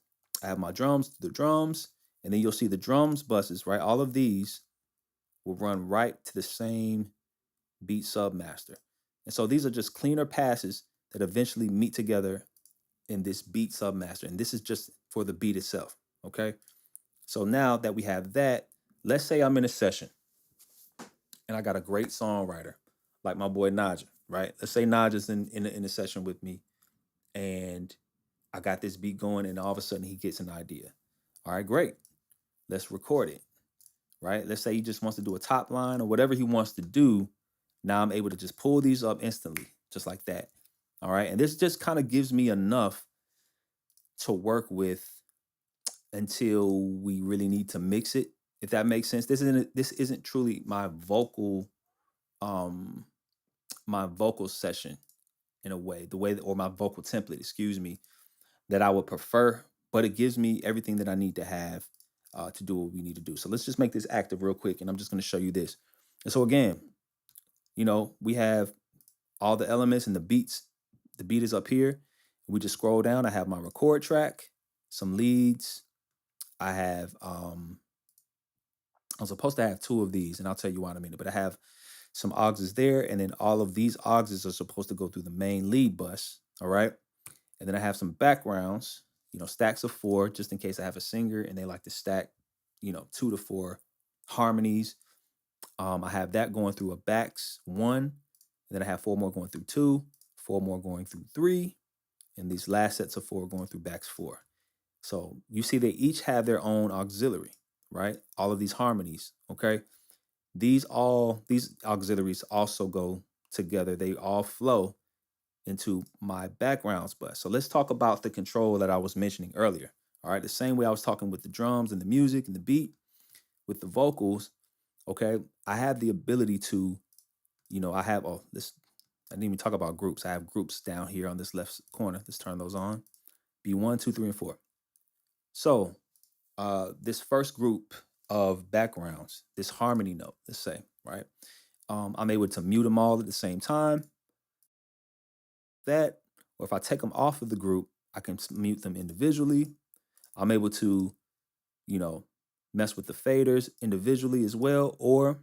I have my drums, the drums, and then you'll see the drums buses, right? All of these will run right to the same beat submaster. And so these are just cleaner passes that eventually meet together in this beat submaster. And this is just for the beat itself. Okay. So now that we have that, let's say I'm in a session and I got a great songwriter like my boy Naja, right? Let's say Naja's in a session with me and I got this beat going and all of a sudden he gets an idea. All right, great. Let's record it, right? Let's say he just wants to do a top line or whatever he wants to do. Now I'm able to just pull these up instantly, just like that. All right. And this just kind of gives me enough to work with until we really need to mix it, if that makes sense. This isn't truly um my vocal session in a way, or my vocal template, excuse me, that I would prefer, but it gives me everything that I need to have to do what we need to do. So let's just make this active real quick, and I'm just going to show you this. And so again, we have all the elements and the beats. The beat is up here. We just scroll down. I have my record track, some leads. I have I'm supposed to have two of these, and I'll tell you why in a minute, but I have some auxes there, and then all of these auxes are supposed to go through the main lead bus. All right. And then I have some backgrounds, stacks of 4, just in case I have a singer and they like to stack, 2 to 4 harmonies. I have that going through a backs 1, and then I have 4 more going through 2, 4 more going through 3, and these last sets of 4 going through backs 4. So you see they each have their own auxiliary, right? All of these harmonies, okay? These auxiliaries also go together. They all flow into my backgrounds bus. So let's talk about the control that I was mentioning earlier. All right, the same way I was talking with the drums and the music and the beat, with the vocals, okay? I have the ability to, I didn't even talk about groups. I have groups down here on this left corner. Let's turn those on. B1, 2, 3, and 4. So this first group of backgrounds, this harmony note, let's say, right? I'm able to mute them all at the same time. That, or if I take them off of the group, I can mute them individually. I'm able to, you know, mess with the faders individually as well, or,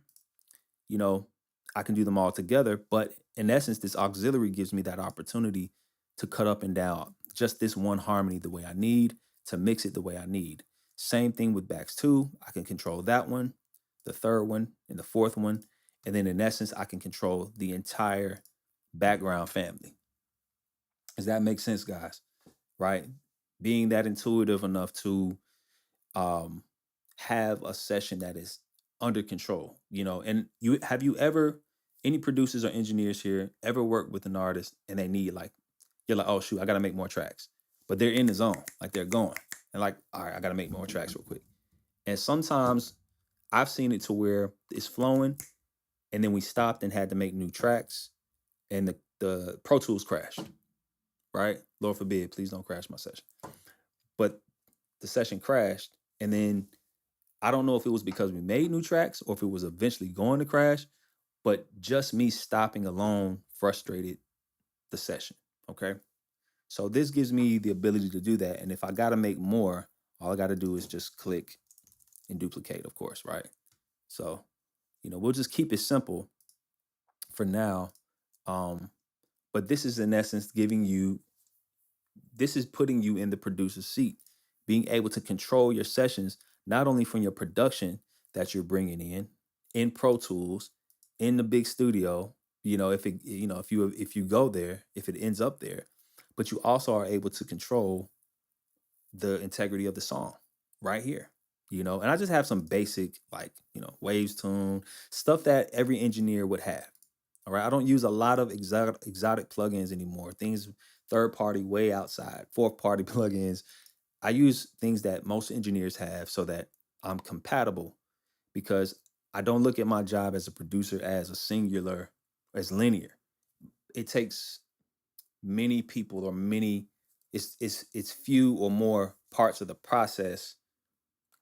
you know, I can do them all together. But in essence, this auxiliary gives me that opportunity to cut up and down just this one harmony the way I need, to mix it the way I need. Same thing with backs 2. I can control that one, the third one, and the fourth one. And then in essence, I can control the entire background family. Does that make sense, guys? Right? Being that intuitive enough to um, have a session that is under control, and you ever, any producers or engineers here ever work with an artist and they need, like, you're like, oh shoot, I gotta make more tracks. But they're in the zone, like they're going. And like, all right, I gotta make more tracks real quick. And sometimes I've seen it to where it's flowing and then we stopped and had to make new tracks and the Pro Tools crashed, right? Lord forbid, please don't crash my session. But the session crashed, and then I don't know if it was because we made new tracks or if it was eventually going to crash, but just me stopping alone frustrated the session. Okay. So this gives me the ability to do that. And if I got to make more, all I got to do is just click and duplicate, of course. Right. So, we'll just keep it simple for now. But this is in essence this is putting you in the producer's seat, being able to control your sessions, not only from your production that you're bringing in Pro Tools, in the big studio, if you go there, if it ends up there, but you also are able to control the integrity of the song right here. and I just have some basic, like, waves tune, stuff that every engineer would have. All right. I don't use a lot of exotic plugins anymore. Things third party, way outside, fourth party plugins. I use things that most engineers have so that I'm compatible, because I don't look at my job as a producer as a singular, as linear. It takes many people, or many, it's few or more parts of the process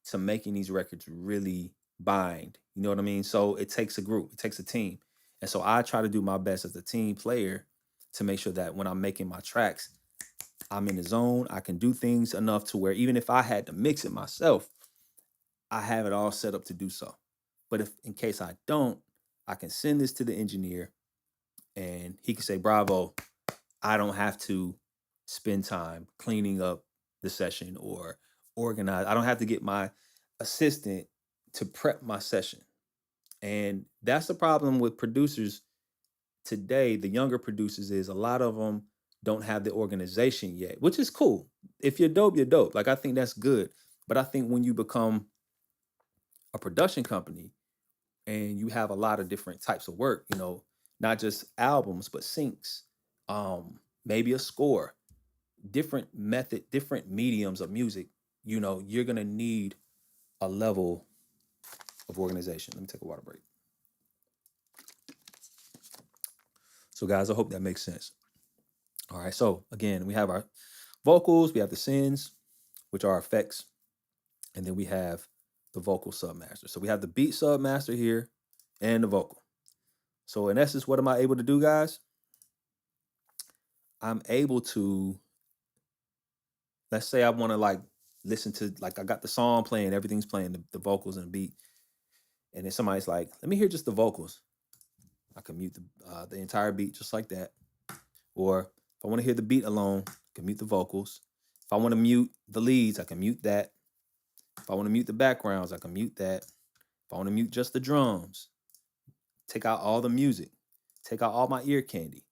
to making these records really bind. You know what I mean? So it takes a group, it takes a team. And so I try to do my best as a team player to make sure that when I'm making my tracks, I'm in the zone. I can do things enough to where even if I had to mix it myself, I have it all set up to do so. But if in case I don't, I can send this to the engineer and he can say, Bravo, I don't have to spend time cleaning up the session or organize. I don't have to get my assistant to prep my session. And that's the problem with producers today. The younger producers is a lot of them don't have the organization yet, which is cool. If you're dope, you're dope. Like, I think that's good. But I think when you become a production company and you have a lot of different types of work, not just albums, but syncs, maybe a score, different mediums of music, you're gonna need a level of organization. Let me take a water break. So guys, I hope that makes sense. All right, so again, we have our vocals, we have the synths, which are effects, and then we have the vocal submaster. So we have the beat submaster here and the vocal. So in essence, what am I able to do, guys? I'm able to, let's say I want to like listen to, like, I got the song playing, everything's playing, the vocals and the beat. And then somebody's like, let me hear just the vocals. I can mute the entire beat just like that. Or if I want to hear the beat alone, I can mute the vocals. If I want to mute the leads, I can mute that. If I want to mute the backgrounds, I can mute that. If I want to mute just the drums, take out all the music, take out all my ear candy.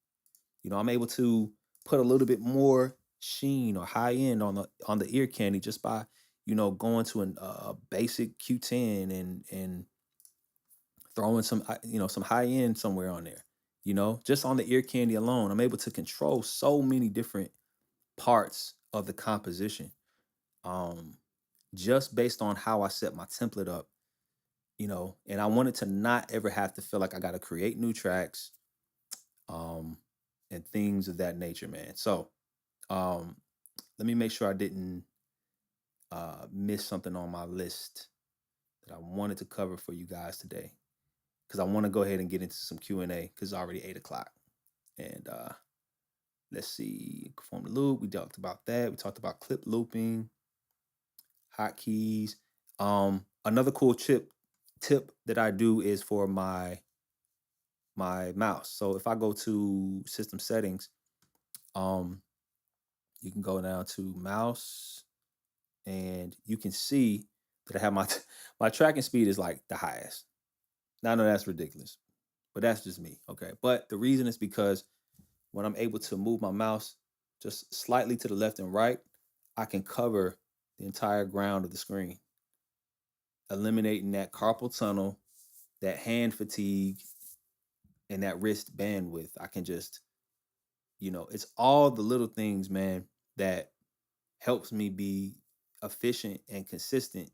I'm able to put a little bit more sheen or high end on the ear candy just by, going to a basic Q10 and throwing some, some high end somewhere on there. Just on the ear candy alone, I'm able to control so many different parts of the composition, just based on how I set my template up. And I wanted to not ever have to feel like I got to create new tracks, and things of that nature, man. So, um, let me make sure I didn't miss something on my list that I wanted to cover for you guys today, because I want to go ahead and get into some Q&A because it's already 8 o'clock. And let's see, perform the loop. We talked about that. We talked about clip looping, hotkeys. Another cool tip that I do is for my mouse. So if I go to system settings, um, you can go down to mouse, and you can see that I have my tracking speed is like the highest. Now I know that's ridiculous, but that's just me. Okay, but the reason is because when I'm able to move my mouse just slightly to the left and right, I can cover the entire ground of the screen, eliminating that carpal tunnel, that hand fatigue, and that wrist bandwidth. I can just, it's all the little things, man, that helps me be efficient and consistent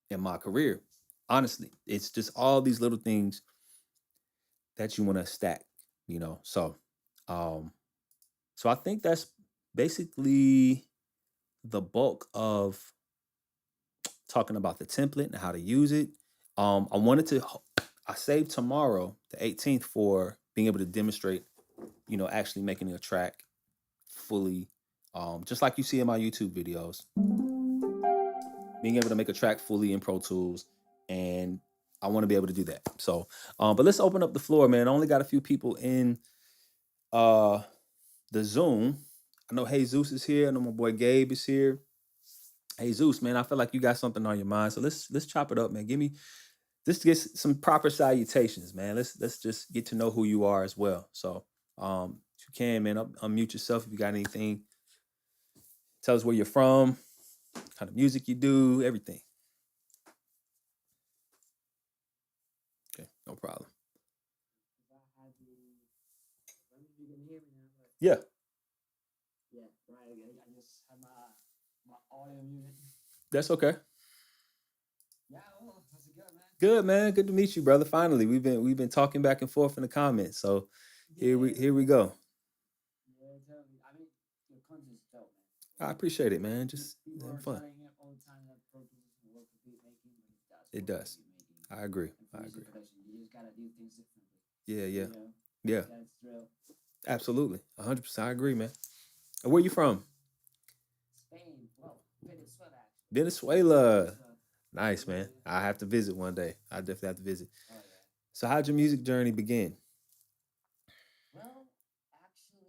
in my career. Honestly, it's just all these little things that you want to stack, So, um, so I think that's basically the bulk of talking about the template and how to use it. I saved tomorrow, the 18th, for being able to demonstrate, actually making a track fully, just like you see in my YouTube videos, being able to make a track fully in Pro Tools. And I want to be able to do that. So, but let's open up the floor, man. I only got a few people in the Zoom. I know Jesus is here. I know my boy Gabe is here. Jesus, man, I feel like you got something on your mind. So let's chop it up, man. Let's get some proper salutations, man. Let's just get to know who you are as well. So, if you can, man, unmute yourself if you got anything. Tell us where you're from, kind of music you do, everything. No problem. 'Cause I had the. I don't know if you can hear me now, but Yeah, yeah, right. I just had my audio muted. that's okay. Yeah, well, how's it going, man? Good, man. Good to meet you, brother. Finally, we've been talking back and forth in the comments. So here we Yeah, go. yeah, totally. I mean, your content's dope, man. I Like, appreciate it, man. Just people having are fun. telling me all the time that Pro Tools doesn't work for beat making, but it does It work for does. beat making I agree. and for I music agree. production. You just gotta do things differently. Yeah, yeah, You know, yeah. that's real. Absolutely. 100%. I agree, man. And where you from? Spain, well, Venezuela actually. Venezuela. Venezuela. Nice, man. Yeah. I have to visit one day. I definitely have to visit. Oh yeah. So, how'd your music journey begin? Well, actually,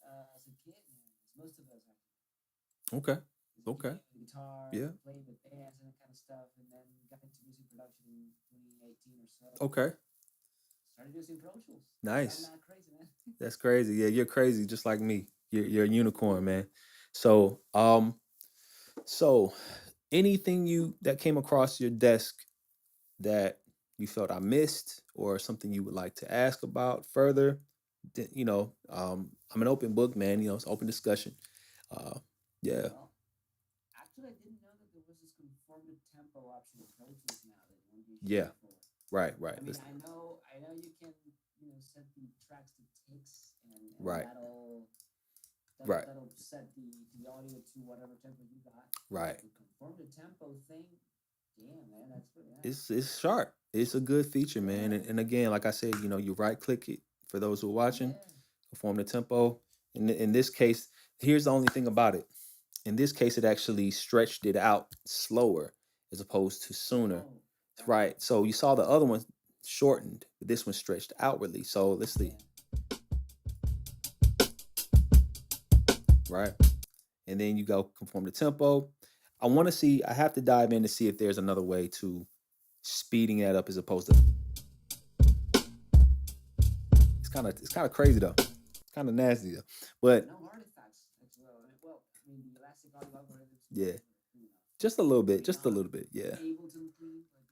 as a kid, man, as most of us actually, Okay. as a Okay. kid, with guitar, Yeah. played with bands and that kind of stuff, and then got into music production in 2018 or so. Okay. Started using Pro Tools. I'm Nice. not crazy, man. That's crazy. Yeah, you're crazy, just like me. You're a unicorn, man. So, anything you that came across your desk that you felt I missed, or something you would like to ask about further, I'm an open book, man. It's open discussion. Uh, yeah, Well, actually, I didn't know that there was this conformed tempo option in Pro Tools now that one you showed yeah, before. right, right, I mean, I know you can, set the tracks to ticks, and right, right, that'll set the audio to whatever tempo you got. right. But the conform to tempo thing, damn man, that's pretty nice. It's sharp. It's a good feature, man. Yeah, And again, like I said, you right click it for those who are watching, yeah. perform the tempo. In this case, here's the only thing about it. In this case, it actually stretched it out slower as opposed to sooner. Oh, gotcha. Right. So you saw the other one shortened, but this one stretched outwardly. So let's see. Yeah. Right. And then you go conform the tempo. I have to dive in to see if there's another way to speeding that up as opposed to it's kind of crazy though. It's kind of nasty though. But No artifacts as well. I mean, the elastic audio algorithms yeah, work, just a little bit, maybe just a not little bit. Yeah. Ableton clean, but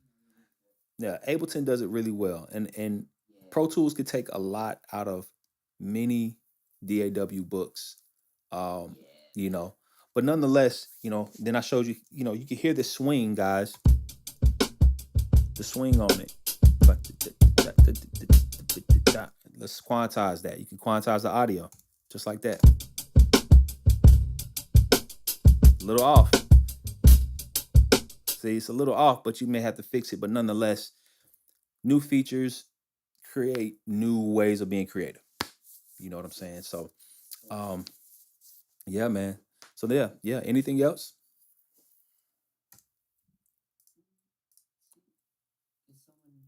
Yeah, Ableton does it really well. And yeah, Pro Tools could take a lot out of many DAW books. Um, yeah, you man. know, but nonetheless, then I showed you, you can hear the swing, guys, the swing on it. Let's quantize that. You can quantize the audio just like that. A little off. See, it's a little off, but you may have to fix it. But nonetheless, new features create new ways of being creative. You know what I'm saying? So, um, yeah, man. So yeah, yeah. Anything else? Is someone,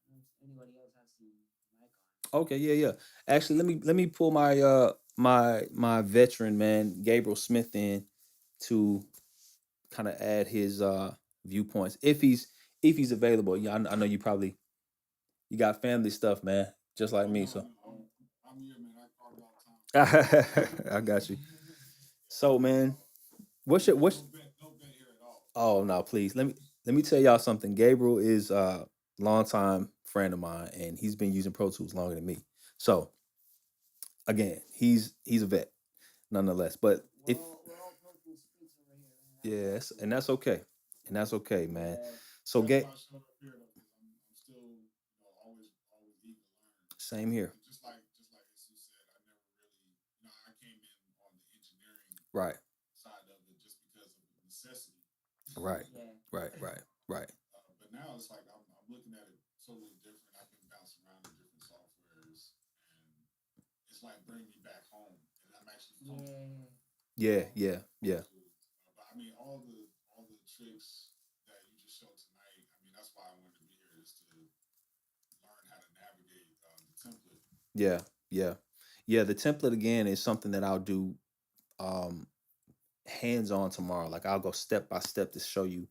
I don't know if anybody else has the mic Okay, yeah, yeah. Actually, let me pull my veteran man Gabriel Smith in to kind of add his viewpoints if he's available. Yeah, I know you got family stuff, man, just like Oh me. no, So no, I'm here, man. I carve out time. I got you. So man, what's your what's No bent here at all. oh no, please let me tell y'all something. Gabriel is a longtime friend of mine, and he's been using Pro Tools longer than me. So again, he's a vet nonetheless. But if we're all Pro Tools freaks over here, man. That's yes, and cool. that's okay, man. Yeah, So That's get why I showed up here though, because I'm still, always eager to learn. same here. And just like Jesus said, I never really, I came in on the engineering Right, side of it just because of necessity. right, yeah, right, right, right. But now it's like I'm looking at it totally different. I can bounce around in different softwares, and it's like bringing me back home, and I'm actually comfortable. yeah. Yeah, yeah, yeah, But I mean, all the tricks that you just showed tonight. I mean, that's why I wanted to be here is to learn how to navigate the template. yeah, yeah, yeah. The template again is something that I'll do um hands on tomorrow. Like I'll go step by step to show you,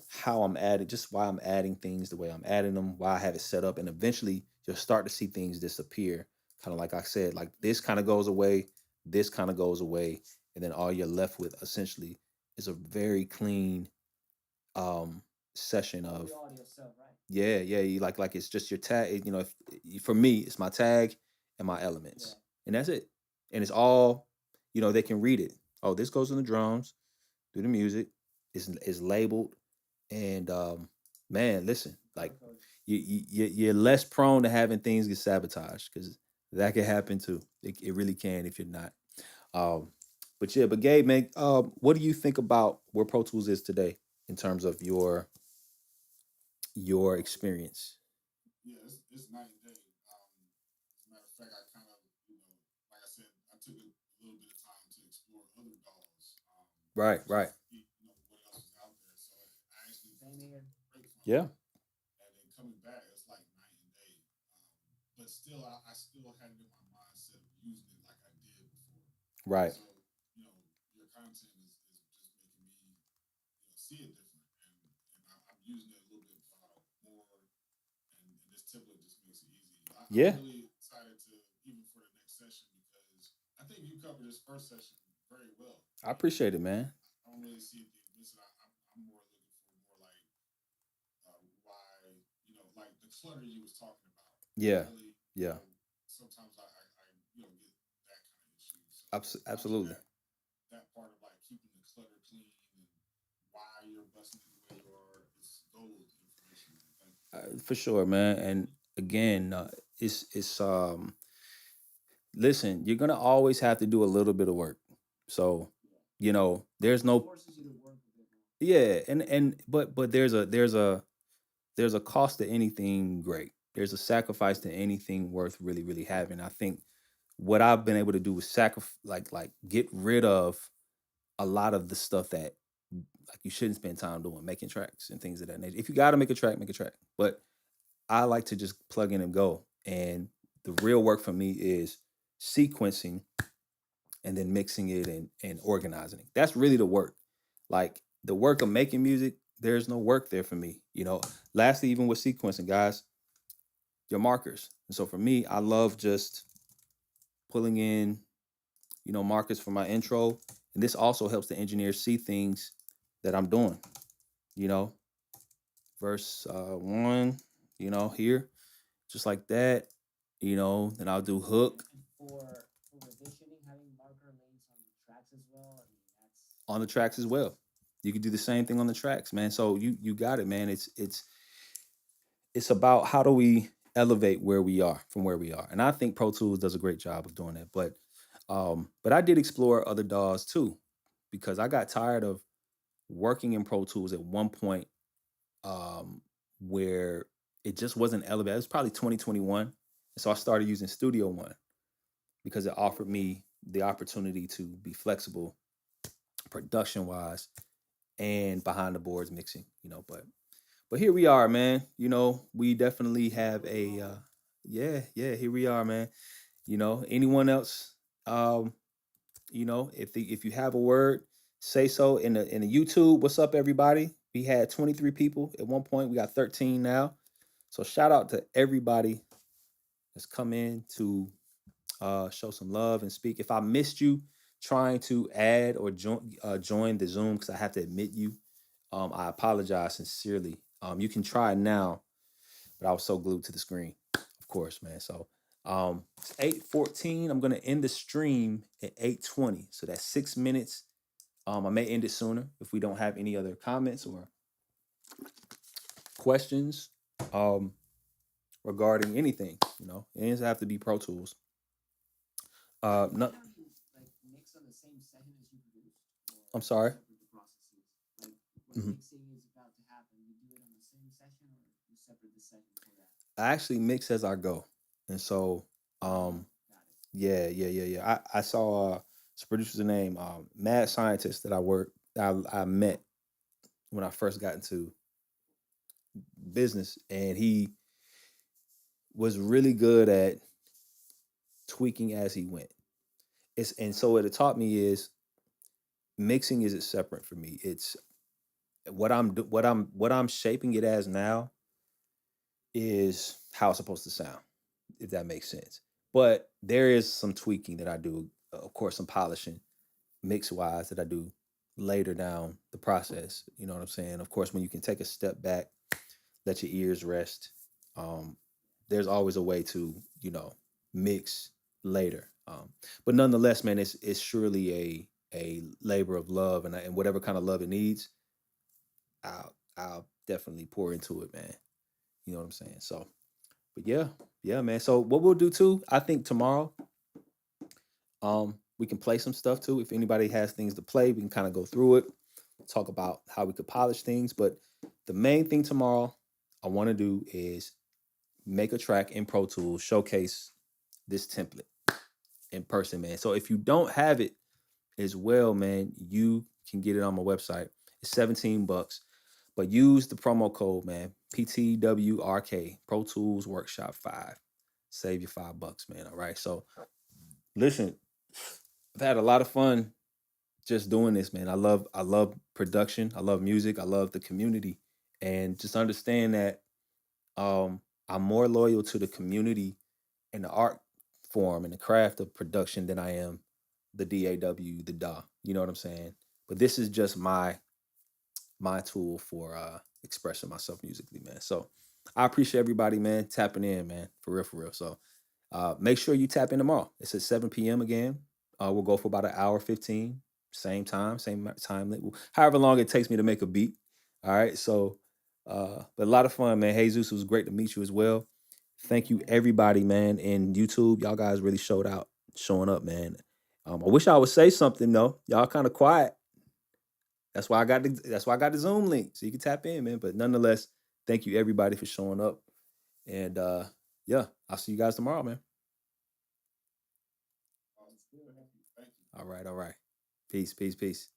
how I'm adding, just why I'm adding things the way I'm adding them, why I have it set up, and eventually you'll start to see things disappear. Kind of like I said, like this kind of goes away, this kind of goes away, and then all you're left with essentially is a very clean um session All of the audio stuff, right? yeah, you like it's just your tag. You know, if for me, it's my tag and my Yeah. elements, and that's it. And it's all, they can read it. Oh, this goes in the drums, do the music. Is labeled, and man, listen, like Color coded. you're less prone to having things get sabotaged because that can happen too. It really can if you're not. Um, but yeah, but Gabe, man, what do you think about where Pro Tools is today in terms of your Oh, experience? yeah, it's night and day. As a matter of fact, I kind of, like I said, I took a little bit of time to explore other DAWs, Right, just right. to see, what else is out there. So I actually Same here. took a break from it, Yeah. and then coming back, it's like night and day. But still, I still had it in my mindset of using it like I did before. Right. So, your content is just making me, see it different, and I'm using it a little bit more, and this template just makes it easy. I'm Yeah. really excited to even for the next session because I think you covered this first session very well. I appreciate it, man. I don't really see anything missing. I'm more looking for more like why like the clutter you was talking about. Yeah. Really, Yeah. sometimes I get that kind of issue. So watching Absolutely. that part of like keeping the clutter clean and why you're busting it the way you are, it's gold information. Man. Thank you. For sure, man. And again, it's listen, you're gonna always have to do a little bit of work. So, Yeah. there's It no forces you to work a bit more. yeah, and but there's a cost to anything great. There's a sacrifice to anything worth really, really having. I think what I've been able to do is sacrifice like get rid of a lot of the stuff that like you shouldn't spend time doing, making tracks and things of that nature. If you gotta make a track, make a track. But I like to just plug in and go. And the real work for me is sequencing and then mixing it and organizing it. That's really the work. Like the work of making music, there's no work there for me. Lastly, even with sequencing, guys, your markers. And so for me, I love just pulling in, markers for my intro. And this also helps the engineers see things that I'm doing, you know, verse one, here, just like that, then I'll do hook And for revisioning, having marker lanes on the tracks as well. I mean, that's on the tracks as well. You can do the same thing on the tracks, man. So you got it, man. It's about how do we elevate where we are from where we are. And I think Pro Tools does a great job of doing that. But I did explore other DAWs too, because I got tired of working in Pro Tools at one point where it just wasn't elevated. It was probably 2021. And so I started using Studio One because it offered me the opportunity to be flexible production wise and behind the boards mixing, but here we are, man. We definitely have where we're a going. yeah, here we are, man. Anyone else um if you have a word, say so in the YouTube. What's up, everybody? We had 23 people at one point. We got 13 now. So shout out to everybody that's come in to show some love and speak. If I missed you trying to add or join the Zoom, because I have to admit you, I apologize sincerely. You can try it now, but I was so glued to the screen, of course, man. So it's 8:14. I'm gonna end the stream at 8:20. So that's 6 minutes. I may end it sooner if we don't have any other comments or questions regarding anything. It doesn't have to be Pro Tools. Every No, time you like mix on the same session as you produced, I'm or sorry. separate the processes. Like when Mhm. mixing is about to happen, you do it on the same session, or you separate the session for that. I actually mix as I go, and so Ah, got it. yeah. I saw this producer's name, Mad Scientist that I met when I first got into business, and he was really good at tweaking as he went. And so what it taught me is mixing isn't separate for me. It's what I'm shaping it as now is how it's supposed to sound, if that makes sense. But there is some tweaking that I do, of course, some polishing mix wise that I do later down the process. You know what I'm saying? Of course, when you can take a step back, let your ears rest. Um, there's always a way to, mix later. But nonetheless, man, it's surely a labor of love, and whatever kind of love it needs, I'll definitely pour into it, man. You know what I'm saying? So, but yeah, man. So what we'll do too, I think tomorrow, we can play some stuff too. If anybody has things to play, we can kind of go through it, talk about how we could polish things. But the main thing tomorrow I want to do is make a track in Pro Tools, showcase this template in person, man. So if you don't have it as well, man, you can get it on my website. It's $17, but use the promo code, man, PTWRK, Pro Tools Workshop 5. Save you $5, man. All right. So listen, I've had a lot of fun just doing this, man. I love production. I love music. I love the community. And just understand that I'm more loyal to the community and the art form and the craft of production than I am the DAW, the DAW. You know what I'm saying? But this is just my tool for expressing myself musically, man. So I appreciate everybody, man, tapping in, man, for real, for real. So make sure you tap in tomorrow. It's at 7 p.m. again. We'll go for about an hour 15, same time, time, however long it takes me to make a beat. All right. So, but a lot of fun, man. Jesus, it was great to meet you as well. Thank you, everybody, man. And YouTube, y'all guys really showing up, man. I wish I would say something though. Y'all kind of quiet. That's why I got the Zoom link so you can tap in, man. But nonetheless, thank you everybody for showing up. And yeah, I'll see you guys tomorrow, man. Thank you. All right. Peace.